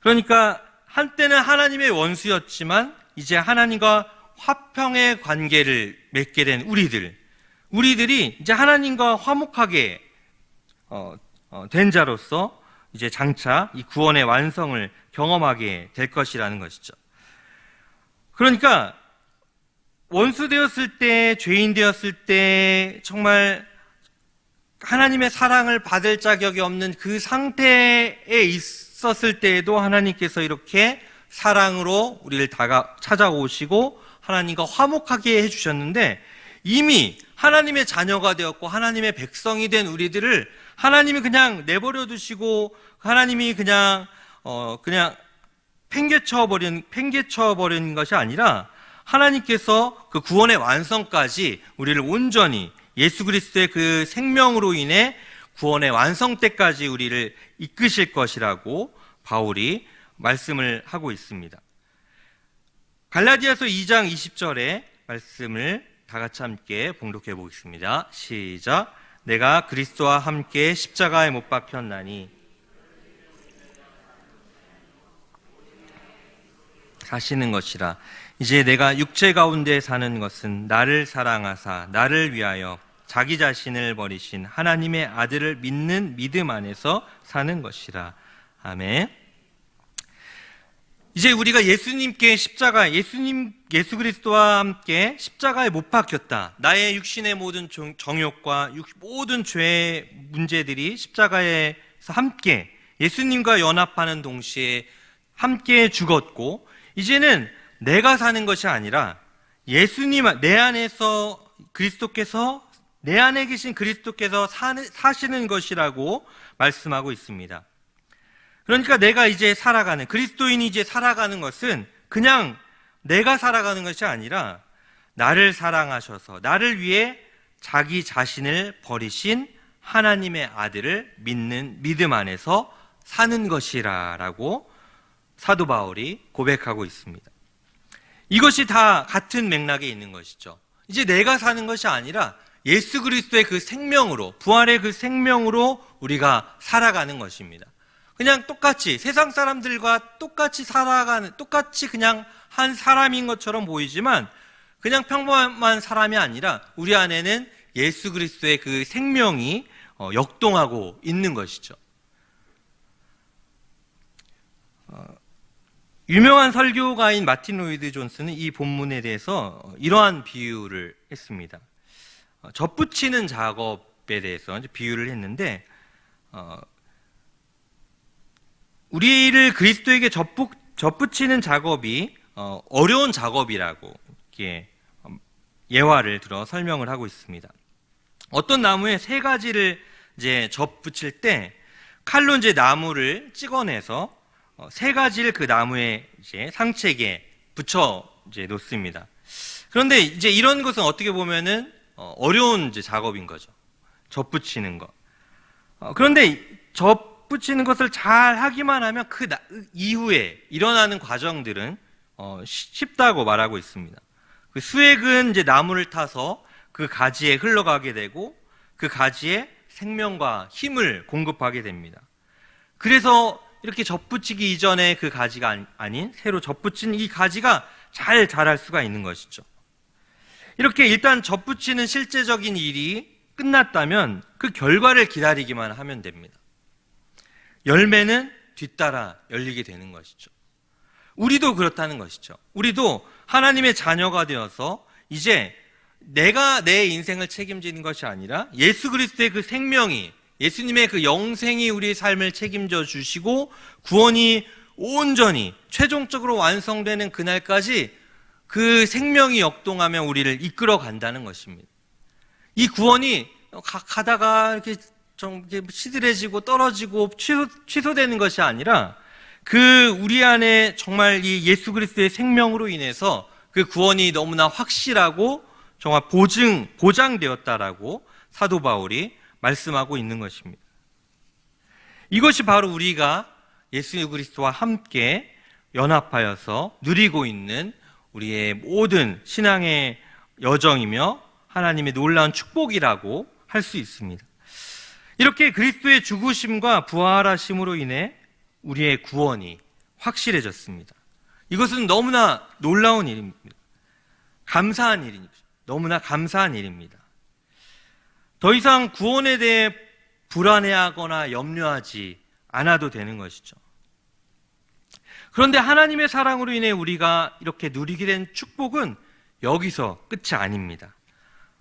S5: 그러니까 한때는 하나님의 원수였지만 이제 하나님과 화평의 관계를 맺게 된 우리들이 이제 하나님과 화목하게 된 자로서 이제 장차 이 구원의 완성을 경험하게 될 것이라는 것이죠. 그러니까 원수 되었을 때, 죄인 되었을 때 정말 하나님의 사랑을 받을 자격이 없는 그 상태에 있었을 때에도 하나님께서 이렇게 사랑으로 우리를 찾아오시고 하나님과 화목하게 해주셨는데 이미 하나님의 자녀가 되었고 하나님의 백성이 된 우리들을 하나님이 그냥 내버려 두시고 하나님이 그냥 팽개쳐 버린 것이 아니라 하나님께서 그 구원의 완성까지 우리를 온전히 예수 그리스도의 그 생명으로 인해 구원의 완성 때까지 우리를 이끄실 것이라고 바울이 말씀을 하고 있습니다. 갈라디아서 2장 20절의 말씀을 다 같이 함께 봉독해 보겠습니다. 시작. 내가 그리스도와 함께 십자가에 못 박혔나니 사시는 것이라. 이제 내가 육체 가운데 사는 것은 나를 사랑하사 나를 위하여 자기 자신을 버리신 하나님의 아들을 믿는 믿음 안에서 사는 것이라. 아멘. 이제 우리가 예수님께 예수 그리스도와 함께 십자가에 못 박혔다. 나의 육신의 모든 정욕과 모든 죄의 문제들이 십자가에서 함께 예수님과 연합하는 동시에 함께 죽었고, 이제는 내가 사는 것이 아니라 예수님, 내 안에 계신 그리스도께서 사시는 것이라고 말씀하고 있습니다. 그러니까 내가 이제 그리스도인이 이제 살아가는 것은 그냥 내가 살아가는 것이 아니라 나를 사랑하셔서 나를 위해 자기 자신을 버리신 하나님의 아들을 믿는 믿음 안에서 사는 것이라고 사도 바울이 고백하고 있습니다. 이것이 다 같은 맥락에 있는 것이죠. 이제 내가 사는 것이 아니라 예수 그리스도의 그 생명으로, 부활의 그 생명으로 우리가 살아가는 것입니다. 그냥 똑같이 세상 사람들과 똑같이 그냥 한 사람인 것처럼 보이지만 그냥 평범한 사람이 아니라 우리 안에는 예수 그리스도의 그 생명이 역동하고 있는 것이죠. 유명한 설교가인 마틴 로이드 존스는 이 본문에 대해서 이러한 비유를 했습니다. 접붙이는 작업에 대해서 비유를 했는데, 우리를 그리스도에게 접붙이는 작업이 어려운 작업이라고 이렇게 예화를 들어 설명을 하고 있습니다. 어떤 나무에 세 가지를 이제 접붙일 때 칼로 이제 나무를 찍어내서 세 가지를 그 나무에 이제 상책에 붙여 이제 놓습니다. 그런데 이제 이런 것은 어떻게 보면은 어려운 이제 작업인 거죠. 접붙이는 것. 그런데 접붙이는 것을 잘 하기만 하면 그 이후에 일어나는 과정들은 쉽다고 말하고 있습니다. 그 수액은 이제 나무를 타서 그 가지에 흘러가게 되고 그 가지에 생명과 힘을 공급하게 됩니다. 그래서 이렇게 접붙이기 이전에 그 가지가 아닌 새로 접붙인 이 가지가 잘 자랄 수가 있는 것이죠. 이렇게 일단 접붙이는 실제적인 일이 끝났다면 그 결과를 기다리기만 하면 됩니다. 열매는 뒤따라 열리게 되는 것이죠. 우리도 그렇다는 것이죠. 우리도 하나님의 자녀가 되어서 이제 내가 내 인생을 책임지는 것이 아니라 예수 그리스도의 그 생명이, 예수님의 그 영생이 우리의 삶을 책임져 주시고 구원이 온전히 최종적으로 완성되는 그날까지 그 생명이 역동하며 우리를 이끌어 간다는 것입니다. 이 구원이 가다가 이렇게 좀 시들해지고 떨어지고 취소되는 것이 아니라 그 우리 안에 정말 이 예수 그리스도의 생명으로 인해서 그 구원이 너무나 확실하고 정말 보장되었다라고 사도 바울이 말씀하고 있는 것입니다. 이것이 바로 우리가 예수 그리스도와 함께 연합하여서 누리고 있는 우리의 모든 신앙의 여정이며 하나님의 놀라운 축복이라고 할 수 있습니다. 이렇게 그리스도의 죽으심과 부활하심으로 인해 우리의 구원이 확실해졌습니다. 이것은 너무나 놀라운 일입니다. 감사한 일입니다. 너무나 감사한 일입니다. 더 이상 구원에 대해 불안해하거나 염려하지 않아도 되는 것이죠. 그런데 하나님의 사랑으로 인해 우리가 이렇게 누리게 된 축복은 여기서 끝이 아닙니다.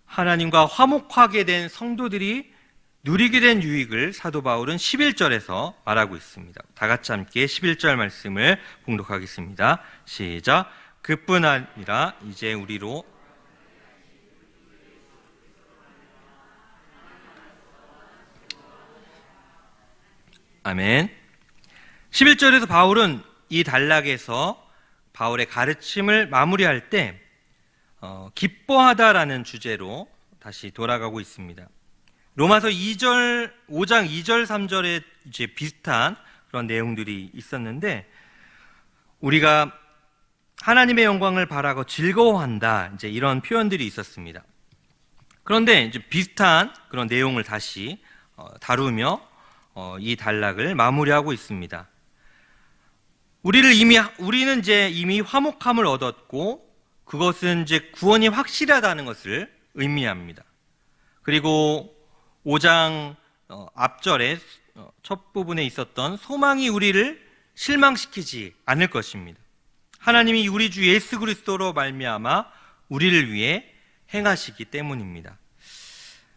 S5: 하나님과 화목하게 된 성도들이 누리게 된 유익을 사도 바울은 11절에서 말하고 있습니다. 다 같이 함께 11절 말씀을 봉독하겠습니다. 시작. 그뿐 아니라 이제 우리로 아멘. 11절에서 바울은 이 단락에서 바울의 가르침을 마무리할 때 기뻐하다라는 주제로 다시 돌아가고 있습니다. 로마서 5장 2절 3절에 이제 비슷한 그런 내용들이 있었는데, 우리가 하나님의 영광을 바라고 즐거워한다, 이제 이런 표현들이 있었습니다. 그런데 이제 비슷한 그런 내용을 다시 다루며 이 단락을 마무리하고 있습니다. 우리는 이제 이미 화목함을 얻었고, 그것은 이제 구원이 확실하다는 것을 의미합니다. 그리고 5장 앞절에 첫 부분에 있었던 소망이 우리를 실망시키지 않을 것입니다. 하나님이 우리 주 예수 그리스도로 말미암아 우리를 위해 행하시기 때문입니다.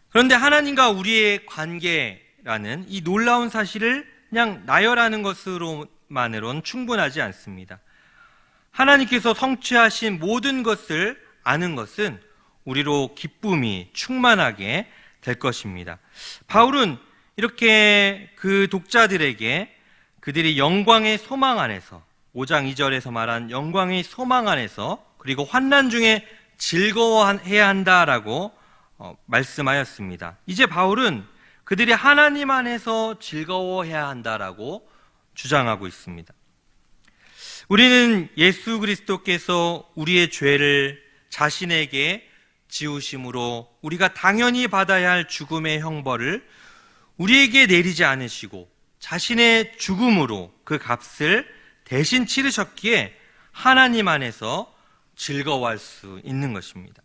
S5: 그런데 하나님과 우리의 관계라는 이 놀라운 사실을 그냥 나열하는 것으로만으로는 충분하지 않습니다. 하나님께서 성취하신 모든 것을 아는 것은 우리로 기쁨이 충만하게 될 것입니다. 바울은 이렇게 그 독자들에게 그들이 영광의 소망 안에서 5장 2절에서 말한 영광의 소망 안에서 그리고 환난 중에 즐거워해야 한다라고 말씀하였습니다. 이제 바울은 그들이 하나님 안에서 즐거워해야 한다라고 주장하고 있습니다. 우리는 예수 그리스도께서 우리의 죄를 자신에게 지우심으로 우리가 당연히 받아야 할 죽음의 형벌을 우리에게 내리지 않으시고 자신의 죽음으로 그 값을 대신 치르셨기에 하나님 안에서 즐거워할 수 있는 것입니다.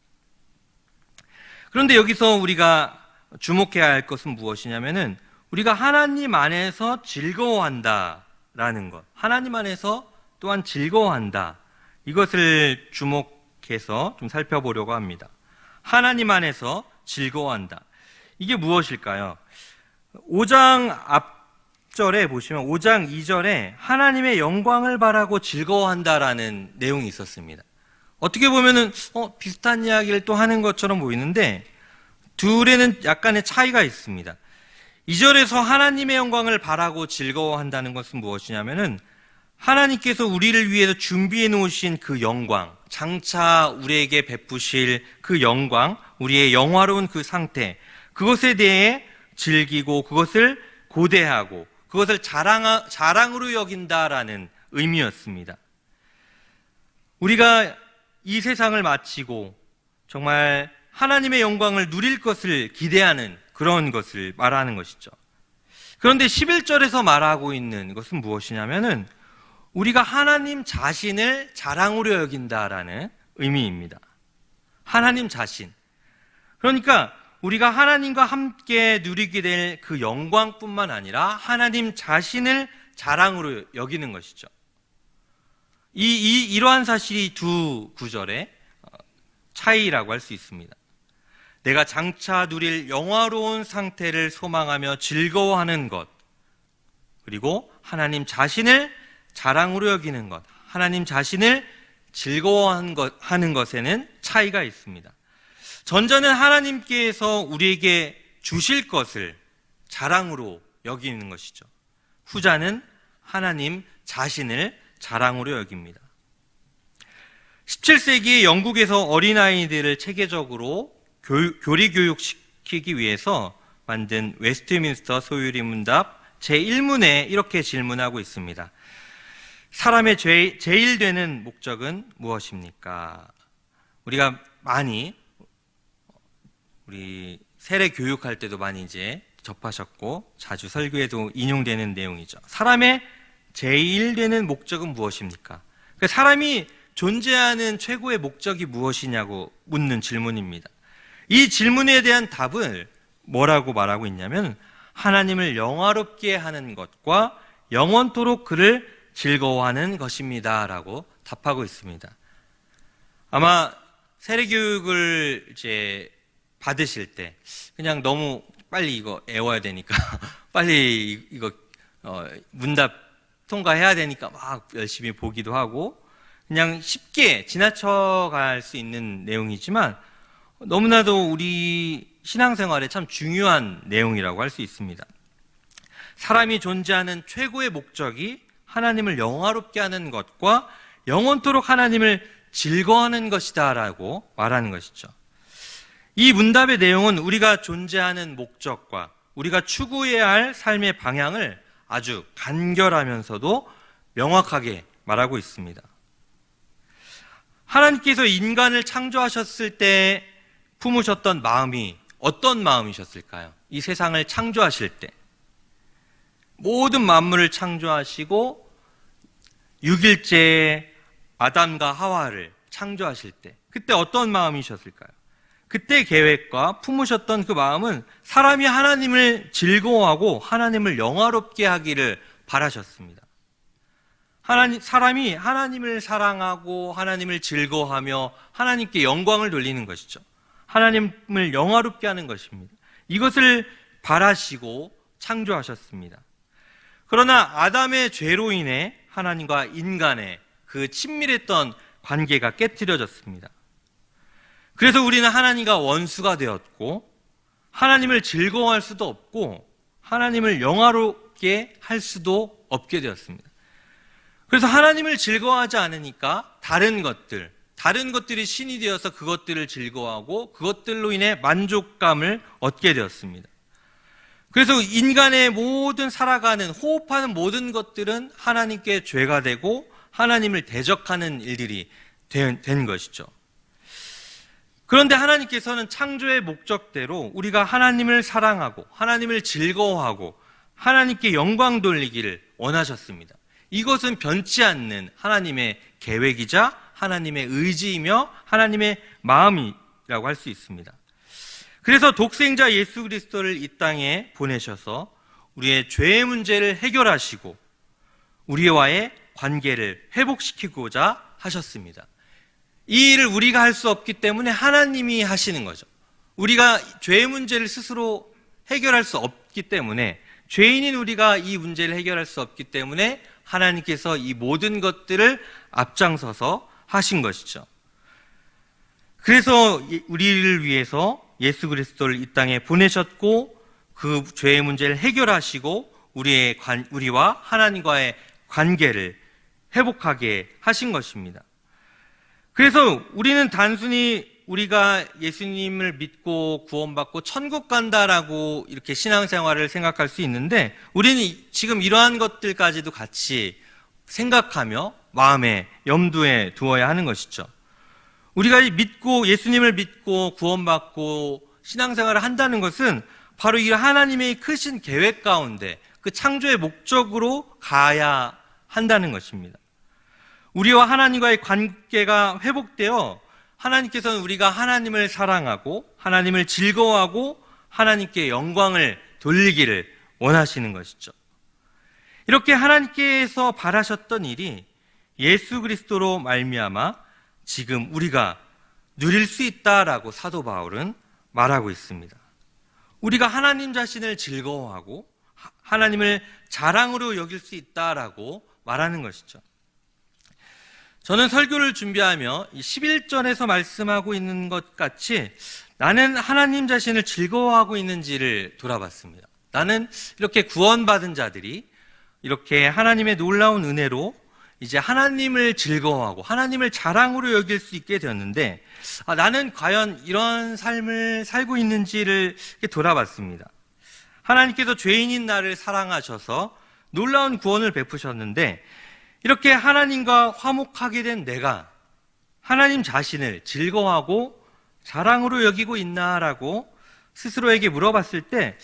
S5: 그런데 여기서 우리가 주목해야 할 것은 무엇이냐면은 우리가 하나님 안에서 즐거워한다라는 것, 하나님 안에서 또한 즐거워한다, 이것을 주목해서 좀 살펴보려고 합니다. 하나님 안에서 즐거워한다. 이게 무엇일까요? 5장 앞절에 보시면 5장 2절에 하나님의 영광을 바라고 즐거워한다라는 내용이 있었습니다. 어떻게 보면은 비슷한 이야기를 또 하는 것처럼 보이는데 둘에는 약간의 차이가 있습니다. 2절에서 하나님의 영광을 바라고 즐거워한다는 것은 무엇이냐면은 하나님께서 우리를 위해서 준비해 놓으신 그 영광, 장차 우리에게 베푸실 그 영광, 우리의 영화로운 그 상태, 그것에 대해 즐기고 그것을 고대하고 그것을 자랑으로 여긴다라는 의미였습니다. 우리가 이 세상을 마치고 정말 하나님의 영광을 누릴 것을 기대하는 그런 것을 말하는 것이죠. 그런데 11절에서 말하고 있는 것은 무엇이냐면은 우리가 하나님 자신을 자랑으로 여긴다라는 의미입니다. 하나님 자신. 그러니까 우리가 하나님과 함께 누리게 될 그 영광뿐만 아니라 하나님 자신을 자랑으로 여기는 것이죠. 이러한 사실이 두 구절의 차이라고 할 수 있습니다. 내가 장차 누릴 영화로운 상태를 소망하며 즐거워하는 것, 그리고 하나님 자신을 자랑으로 여기는 것, 하나님 자신을 즐거워하는 것에는 차이가 있습니다. 전자는 하나님께서 우리에게 주실 것을 자랑으로 여기는 것이죠. 후자는 하나님 자신을 자랑으로 여깁니다. 17세기에 영국에서 어린아이들을 체계적으로 교리교육시키기 위해서 만든 웨스트민스터 소유리 문답 제1문에 이렇게 질문하고 있습니다. 사람의 제일 되는 목적은 무엇입니까? 우리가 많이 우리 세례 교육할 때도 많이 이제 접하셨고 자주 설교에도 인용되는 내용이죠. 사람의 제일 되는 목적은 무엇입니까? 그러니까 사람이 존재하는 최고의 목적이 무엇이냐고 묻는 질문입니다. 이 질문에 대한 답을 뭐라고 말하고 있냐면 하나님을 영화롭게 하는 것과 영원토록 그를 즐거워하는 것입니다 라고 답하고 있습니다. 아마 세례교육을 이제 받으실 때 그냥 너무 빨리 이거 외워야 되니까 빨리 이거 문답 통과해야 되니까 막 열심히 보기도 하고 그냥 쉽게 지나쳐갈 수 있는 내용이지만 너무나도 우리 신앙생활에 참 중요한 내용이라고 할 수 있습니다. 사람이 존재하는 최고의 목적이 하나님을 영화롭게 하는 것과 영원토록 하나님을 즐거워하는 것이다 라고 말하는 것이죠. 이 문답의 내용은 우리가 존재하는 목적과 우리가 추구해야 할 삶의 방향을 아주 간결하면서도 명확하게 말하고 있습니다. 하나님께서 인간을 창조하셨을 때 품으셨던 마음이 어떤 마음이셨을까요? 이 세상을 창조하실 때 모든 만물을 창조하시고 6일째에 아담과 하와를 창조하실 때 그때 어떤 마음이셨을까요? 그때 계획과 품으셨던 그 마음은 사람이 하나님을 즐거워하고 하나님을 영화롭게 하기를 바라셨습니다. 사람이 하나님을 사랑하고 하나님을 즐거워하며 하나님께 영광을 돌리는 것이죠. 하나님을 영화롭게 하는 것입니다. 이것을 바라시고 창조하셨습니다. 그러나 아담의 죄로 인해 하나님과 인간의 그 친밀했던 관계가 깨트려졌습니다. 그래서 우리는 하나님과 원수가 되었고 하나님을 즐거워할 수도 없고 하나님을 영화롭게 할 수도 없게 되었습니다. 그래서 하나님을 즐거워하지 않으니까 다른 것들이 신이 되어서 그것들을 즐거워하고 그것들로 인해 만족감을 얻게 되었습니다. 그래서 인간의 모든 살아가는, 호흡하는 모든 것들은 하나님께 죄가 되고 하나님을 대적하는 일들이 된 것이죠. 그런데 하나님께서는 창조의 목적대로 우리가 하나님을 사랑하고 하나님을 즐거워하고 하나님께 영광 돌리기를 원하셨습니다. 이것은 변치 않는 하나님의 계획이자 하나님의 의지이며 하나님의 마음이라고 할 수 있습니다. 그래서 독생자 예수 그리스도를 이 땅에 보내셔서 우리의 죄의 문제를 해결하시고 우리와의 관계를 회복시키고자 하셨습니다. 이 일을 우리가 할 수 없기 때문에 하나님이 하시는 거죠. 우리가 죄의 문제를 스스로 해결할 수 없기 때문에, 죄인인 우리가 이 문제를 해결할 수 없기 때문에 하나님께서 이 모든 것들을 앞장서서 하신 것이죠. 그래서 우리를 위해서 예수 그리스도를 이 땅에 보내셨고 그 죄의 문제를 해결하시고 우리와 하나님과의 관계를 회복하게 하신 것입니다. 그래서 우리는 단순히 우리가 예수님을 믿고 구원받고 천국 간다라고 이렇게 신앙생활을 생각할 수 있는데, 우리는 지금 이러한 것들까지도 같이 생각하며 마음에 염두에 두어야 하는 것이죠. 우리가 예수님을 믿고 구원받고 신앙생활을 한다는 것은 바로 이 하나님의 크신 계획 가운데 그 창조의 목적으로 가야 한다는 것입니다. 우리와 하나님과의 관계가 회복되어 하나님께서는 우리가 하나님을 사랑하고 하나님을 즐거워하고 하나님께 영광을 돌리기를 원하시는 것이죠. 이렇게 하나님께서 바라셨던 일이 예수 그리스도로 말미암아 지금 우리가 누릴 수 있다라고 사도 바울은 말하고 있습니다. 우리가 하나님 자신을 즐거워하고 하나님을 자랑으로 여길 수 있다라고 말하는 것이죠. 저는 설교를 준비하며 11절에서 말씀하고 있는 것 같이 나는 하나님 자신을 즐거워하고 있는지를 돌아봤습니다. 나는 이렇게 구원받은 자들이 이렇게 하나님의 놀라운 은혜로 이제 하나님을 즐거워하고 하나님을 자랑으로 여길 수 있게 되었는데, 나는 과연 이런 삶을 살고 있는지를 돌아봤습니다. 하나님께서 죄인인 나를 사랑하셔서 놀라운 구원을 베푸셨는데, 이렇게 하나님과 화목하게 된 내가 하나님 자신을 즐거워하고 자랑으로 여기고 있나라고 스스로에게 물어봤을 때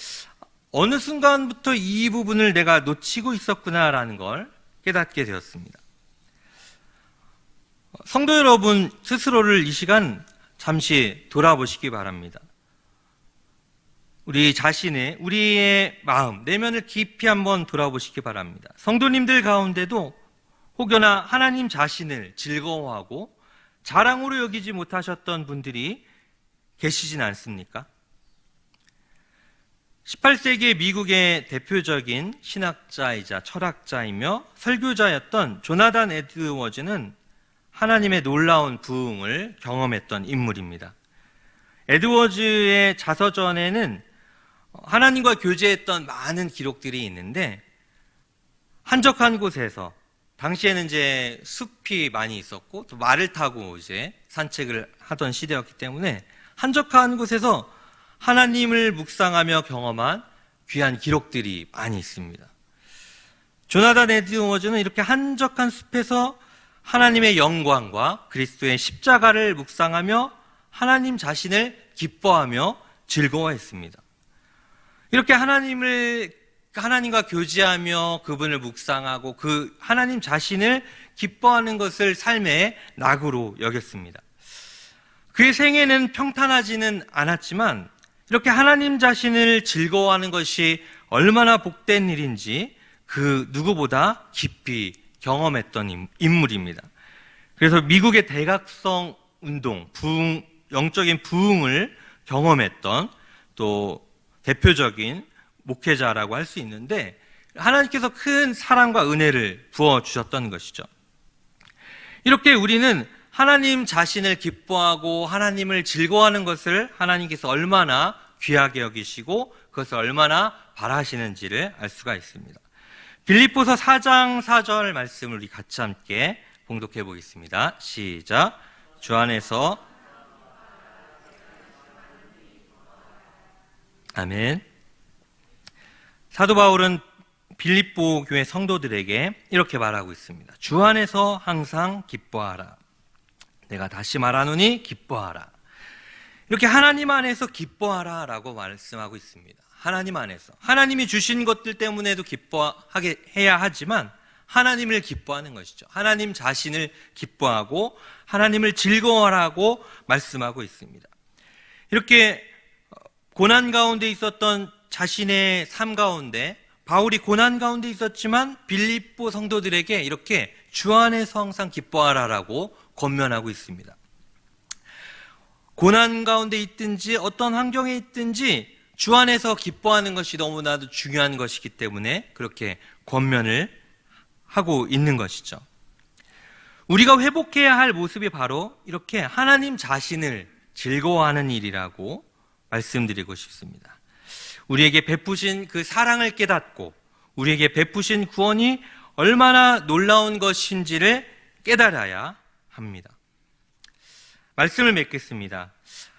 S5: 어느 순간부터 이 부분을 내가 놓치고 있었구나라는 걸 깨닫게 되었습니다. 성도 여러분, 스스로를 이 시간 잠시 돌아보시기 바랍니다. 우리의 마음, 내면을 깊이 한번 돌아보시기 바랍니다. 성도님들 가운데도 혹여나 하나님 자신을 즐거워하고 자랑으로 여기지 못하셨던 분들이 계시진 않습니까? 18세기 미국의 대표적인 신학자이자 철학자이며 설교자였던 조나단 에드워즈는 하나님의 놀라운 부흥을 경험했던 인물입니다. 에드워즈의 자서전에는 하나님과 교제했던 많은 기록들이 있는데, 한적한 곳에서, 당시에는 이제 숲이 많이 있었고 또 말을 타고 이제 산책을 하던 시대였기 때문에 한적한 곳에서 하나님을 묵상하며 경험한 귀한 기록들이 많이 있습니다. 조나단 에드워즈는 이렇게 한적한 숲에서 하나님의 영광과 그리스도의 십자가를 묵상하며 하나님 자신을 기뻐하며 즐거워했습니다. 이렇게 하나님과 교제하며 그분을 묵상하고 그 하나님 자신을 기뻐하는 것을 삶의 낙으로 여겼습니다. 그의 생애는 평탄하지는 않았지만 이렇게 하나님 자신을 즐거워하는 것이 얼마나 복된 일인지 그 누구보다 깊이 경험했던 인물입니다. 그래서 미국의 대각성 운동, 영적인 부흥을 경험했던 또 대표적인 목회자라고 할 수 있는데 하나님께서 큰 사랑과 은혜를 부어주셨던 것이죠. 이렇게 우리는 하나님 자신을 기뻐하고 하나님을 즐거워하는 것을 하나님께서 얼마나 귀하게 여기시고 그것을 얼마나 바라시는지를 알 수가 있습니다. 빌립보서 4장 4절 말씀을 우리 같이 함께 봉독해 보겠습니다. 시작. 주 안에서 아멘. 사도 바울은 빌립보 교회 성도들에게 이렇게 말하고 있습니다. 주 안에서 항상 기뻐하라. 내가 다시 말하노니 기뻐하라. 이렇게 하나님 안에서 기뻐하라 라고 말씀하고 있습니다. 하나님 안에서. 하나님이 주신 것들 때문에도 기뻐하게 해야 하지만 하나님을 기뻐하는 것이죠. 하나님 자신을 기뻐하고 하나님을 즐거워하라고 말씀하고 있습니다. 이렇게 고난 가운데 있었던 자신의 삶 가운데 바울이 고난 가운데 있었지만 빌립보 성도들에게 이렇게 주 안에서 항상 기뻐하라라고 권면하고 있습니다. 고난 가운데 있든지 어떤 환경에 있든지 주 안에서 기뻐하는 것이 너무나도 중요한 것이기 때문에 그렇게 권면을 하고 있는 것이죠. 우리가 회복해야 할 모습이 바로 이렇게 하나님 자신을 즐거워하는 일이라고 말씀드리고 싶습니다. 우리에게 베푸신 그 사랑을 깨닫고 우리에게 베푸신 구원이 얼마나 놀라운 것인지를 깨달아야 합니다. 말씀을 맺겠습니다.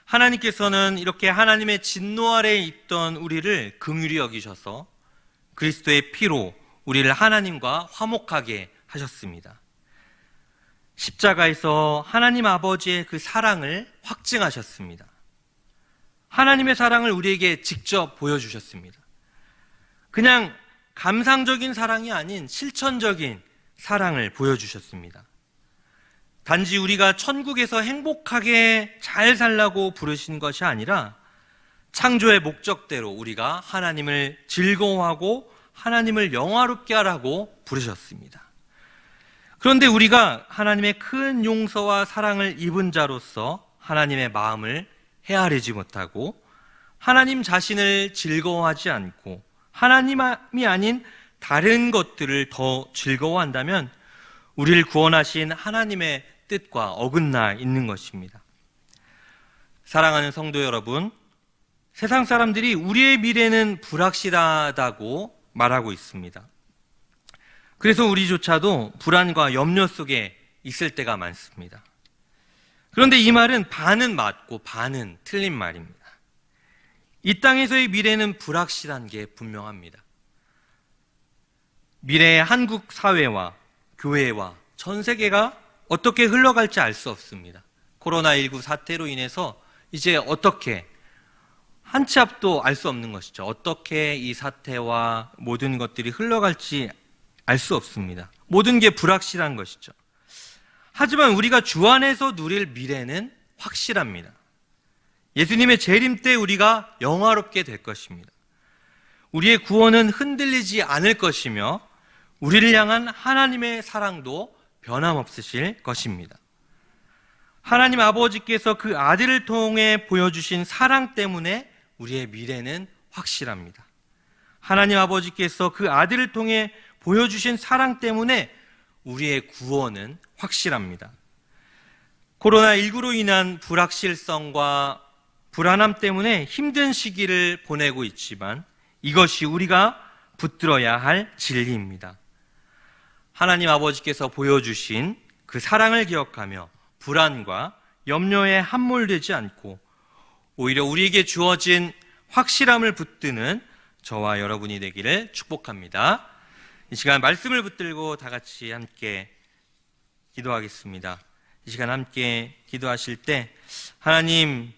S5: 하나님께서는 이렇게 하나님의 진노 아래에 있던 우리를 긍휼히 여기셔서 그리스도의 피로 우리를 하나님과 화목하게 하셨습니다. 십자가에서 하나님 아버지의 그 사랑을 확증하셨습니다. 하나님의 사랑을 우리에게 직접 보여주셨습니다. 그냥 감상적인 사랑이 아닌 실천적인 사랑을 보여주셨습니다. 단지 우리가 천국에서 행복하게 잘 살라고 부르신 것이 아니라 창조의 목적대로 우리가 하나님을 즐거워하고 하나님을 영화롭게 하라고 부르셨습니다. 그런데 우리가 하나님의 큰 용서와 사랑을 입은 자로서 하나님의 마음을 헤아리지 못하고 하나님 자신을 즐거워하지 않고 하나님이 아닌 다른 것들을 더 즐거워한다면 우리를 구원하신 하나님의 뜻과 어긋나 있는 것입니다. 사랑하는 성도 여러분, 세상 사람들이 우리의 미래는 불확실하다고 말하고 있습니다. 그래서 우리조차도 불안과 염려 속에 있을 때가 많습니다. 그런데 이 말은 반은 맞고 반은 틀린 말입니다. 이 땅에서의 미래는 불확실한 게 분명합니다. 미래의 한국 사회와 교회와 전 세계가 어떻게 흘러갈지 알 수 없습니다. 코로나19 사태로 인해서 이제 어떻게 한 치 앞도 알 수 없는 것이죠. 어떻게 이 사태와 모든 것들이 흘러갈지 알 수 없습니다. 모든 게 불확실한 것이죠. 하지만 우리가 주 안에서 누릴 미래는 확실합니다. 예수님의 재림 때 우리가 영화롭게 될 것입니다. 우리의 구원은 흔들리지 않을 것이며 우리를 향한 하나님의 사랑도 변함없으실 것입니다. 하나님 아버지께서 그 아들을 통해 보여주신 사랑 때문에 우리의 미래는 확실합니다. 하나님 아버지께서 그 아들을 통해 보여주신 사랑 때문에 우리의 구원은 확실합니다. 코로나19로 인한 불확실성과 불안함 때문에 힘든 시기를 보내고 있지만 이것이 우리가 붙들어야 할 진리입니다. 하나님 아버지께서 보여주신 그 사랑을 기억하며 불안과 염려에 함몰되지 않고 오히려 우리에게 주어진 확실함을 붙드는 저와 여러분이 되기를 축복합니다. 이 시간 말씀을 붙들고 다 같이 함께 기도하겠습니다. 이 시간 함께 기도하실 때 하나님,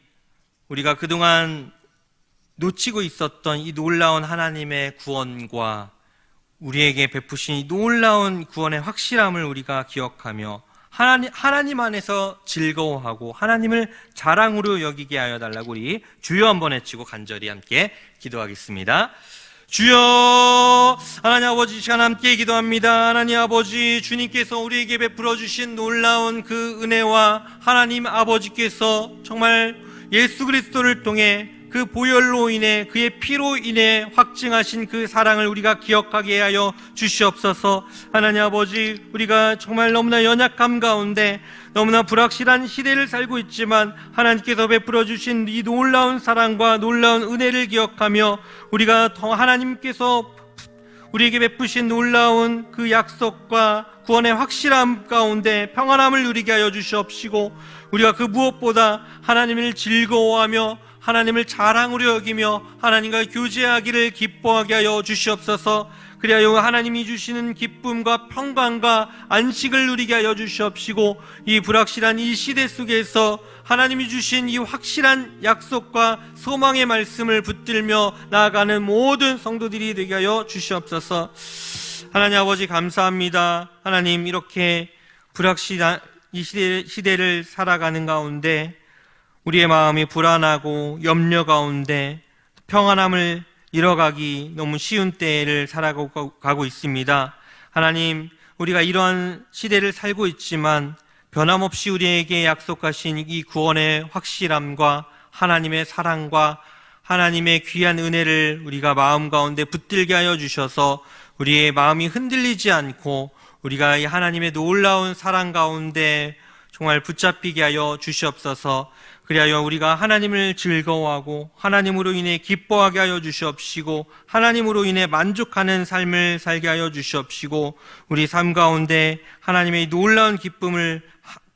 S5: 우리가 그동안 놓치고 있었던 이 놀라운 하나님의 구원과 우리에게 베푸신 이 놀라운 구원의 확실함을 우리가 기억하며 하나님 안에서 즐거워하고 하나님을 자랑으로 여기게 하여 달라고 우리 주여 한번 외치고 간절히 함께 기도하겠습니다. 주여, 하나님 아버지, 이 시간 함께 기도합니다. 하나님 아버지, 주님께서 우리에게 베풀어 주신 놀라운 그 은혜와 하나님 아버지께서 정말 예수 그리스도를 통해 그 보혈로 인해 그의 피로 인해 확증하신 그 사랑을 우리가 기억하게 하여 주시옵소서. 하나님 아버지, 우리가 정말 너무나 연약함 가운데 너무나 불확실한 시대를 살고 있지만 하나님께서 베풀어 주신 이 놀라운 사랑과 놀라운 은혜를 기억하며 우리가 더 하나님께서 우리에게 베푸신 놀라운 그 약속과 구원의 확실함 가운데 평안함을 누리게 하여 주시옵시고, 우리가 그 무엇보다 하나님을 즐거워하며 하나님을 자랑으로 여기며 하나님과 교제하기를 기뻐하게 하여 주시옵소서. 그리하여 하나님이 주시는 기쁨과 평강과 안식을 누리게 하여 주시옵시고, 이 불확실한 이 시대 속에서 하나님이 주신 이 확실한 약속과 소망의 말씀을 붙들며 나아가는 모든 성도들이 되게 하여 주시옵소서. 하나님 아버지, 감사합니다. 하나님, 이렇게 불확실한 이 시대를 살아가는 가운데 우리의 마음이 불안하고 염려 가운데 평안함을 잃어가기 너무 쉬운 때를 살아가고 있습니다. 하나님, 우리가 이러한 시대를 살고 있지만 변함없이 우리에게 약속하신 이 구원의 확실함과 하나님의 사랑과 하나님의 귀한 은혜를 우리가 마음 가운데 붙들게 하여 주셔서 우리의 마음이 흔들리지 않고 우리가 이 하나님의 놀라운 사랑 가운데 정말 붙잡히게 하여 주시옵소서. 그리하여 우리가 하나님을 즐거워하고 하나님으로 인해 기뻐하게 하여 주시옵시고, 하나님으로 인해 만족하는 삶을 살게 하여 주시옵시고, 우리 삶 가운데 하나님의 놀라운 기쁨을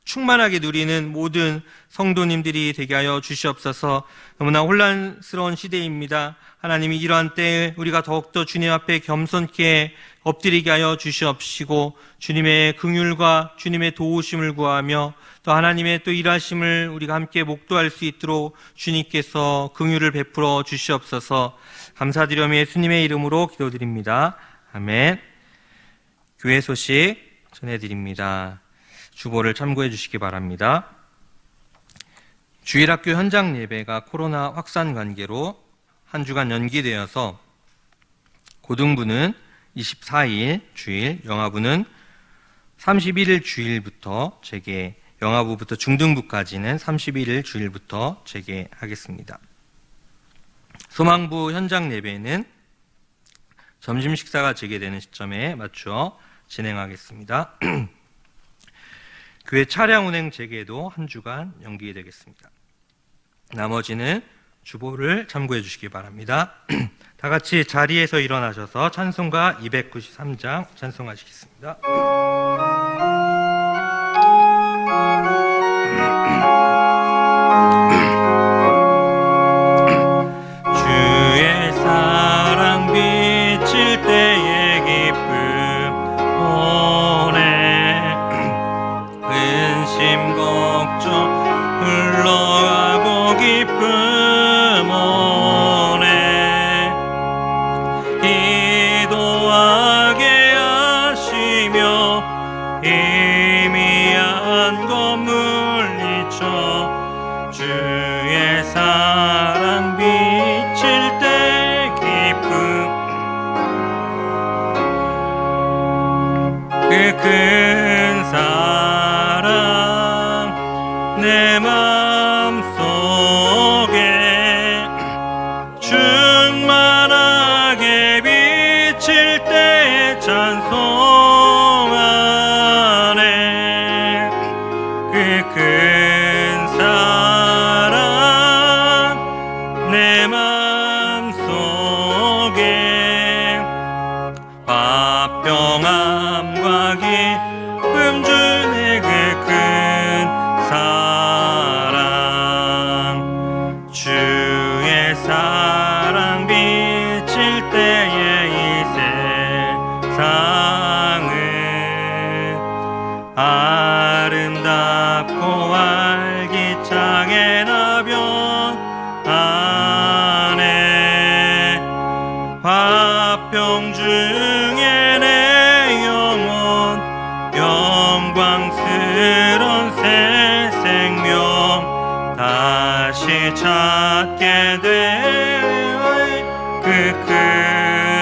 S5: 충만하게 누리는 모든 성도님들이 되게 하여 주시옵소서. 너무나 혼란스러운 시대입니다. 하나님이 이러한 때에 우리가 더욱더 주님 앞에 겸손케 엎드리게 하여 주시옵시고, 주님의 긍휼과 주님의 도우심을 구하며 또 하나님의 또 일하심을 우리가 함께 목도할 수 있도록 주님께서 긍휼을 베풀어 주시옵소서. 감사드리며 예수님의 이름으로 기도드립니다. 아멘. 교회 소식 전해드립니다. 주보를 참고해 주시기 바랍니다. 주일학교 현장 예배가 코로나 확산 관계로 한 주간 연기되어서 고등부는 24일 주일, 영아부는 31일 주일부터 재개, 영아부부터 중등부까지는 31일 주일부터 재개하겠습니다. 소망부 현장 예배는 점심 식사가 재개되는 시점에 맞춰 진행하겠습니다. 교회 차량 운행 재개도 한 주간 연기되겠습니다. 나머지는 주보를 참고해 주시기 바랍니다. 다 같이 자리에서 일어나셔서 찬송가 293장 찬송하시겠습니다.
S4: 주의 사랑 비칠 때의 기쁨 오래 근심 걱정 흘러가고 기쁨 오래 기도하게 하시며 희미한 것 물리쳐 주의 사랑 비칠 때 기쁨 그 큰 사랑 내 마음속에 충만하게 비칠 때 찬송하네. 그 큰 사랑 내 마음속에 화평함과 기쁨 주네. 그 큰 사랑 주의 사랑 비칠 때에 이 세상은 아름답고 활기차게 나변 안에 화평 중에 내 영혼 영광스런 새 생명 다시 찾게 돼. 그 큰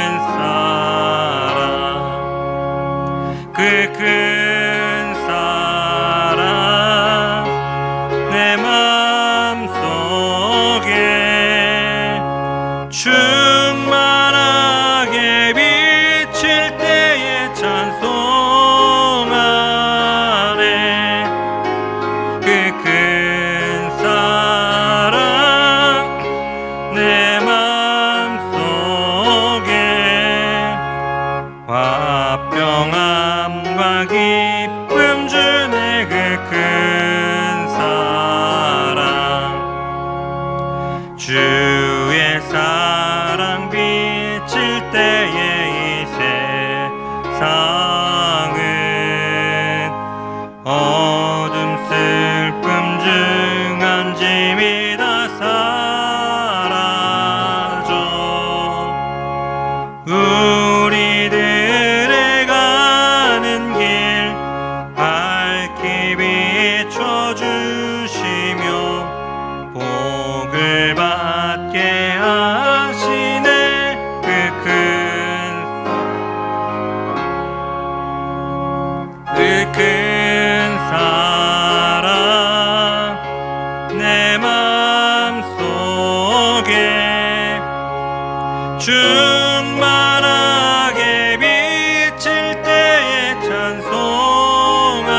S4: 충만하게 비칠 때에 찬송하네.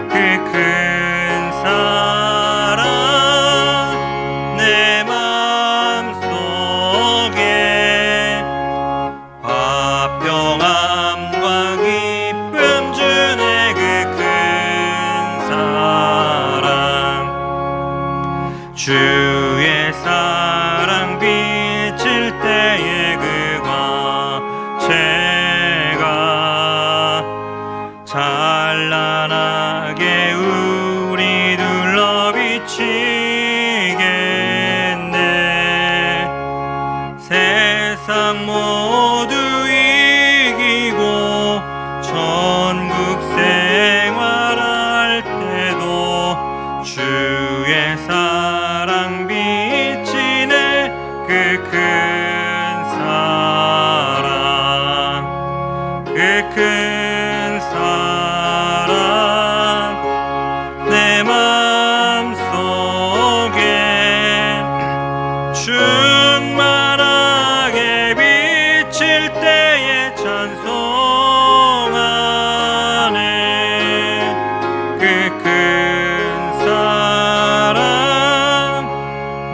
S4: 그 큰 사랑 내 마음속에 화평함과 기쁨 주네. 그 큰 사랑 주의 사랑 비칠 때에 그 광채가 찬란하게 우리 둘러 비치겠네. 세상 모두 이기고 천국 생활할 때도 주의 사랑 비치네. 그 큰 사랑 그 큰 사랑 내 마음속에 충만하게 비칠 때에 찬송하네. 그 큰 사랑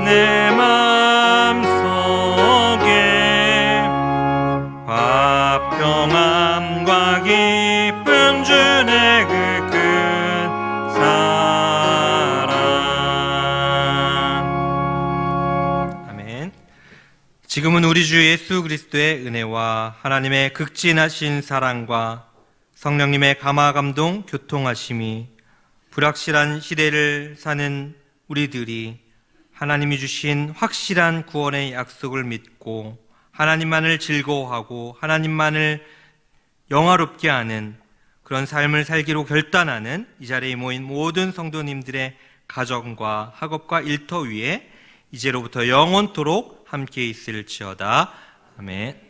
S4: 내 마음속에 화평함과 기쁨 주네. 그 큰 사랑. 아멘. 지금은 우리 주 예수 그리스도의 은혜와 하나님의 극진하신 사랑과 성령님의 감화 감동 교통하심이 불확실한 시대를 사는 우리들이 하나님이 주신 확실한 구원의 약속을 믿고 하나님만을 즐거워하고 하나님만을 영화롭게 하는 그런 삶을 살기로 결단하는 이 자리에 모인 모든 성도님들의 가정과 학업과 일터 위에 이제로부터 영원토록 함께 있을지어다. 아멘.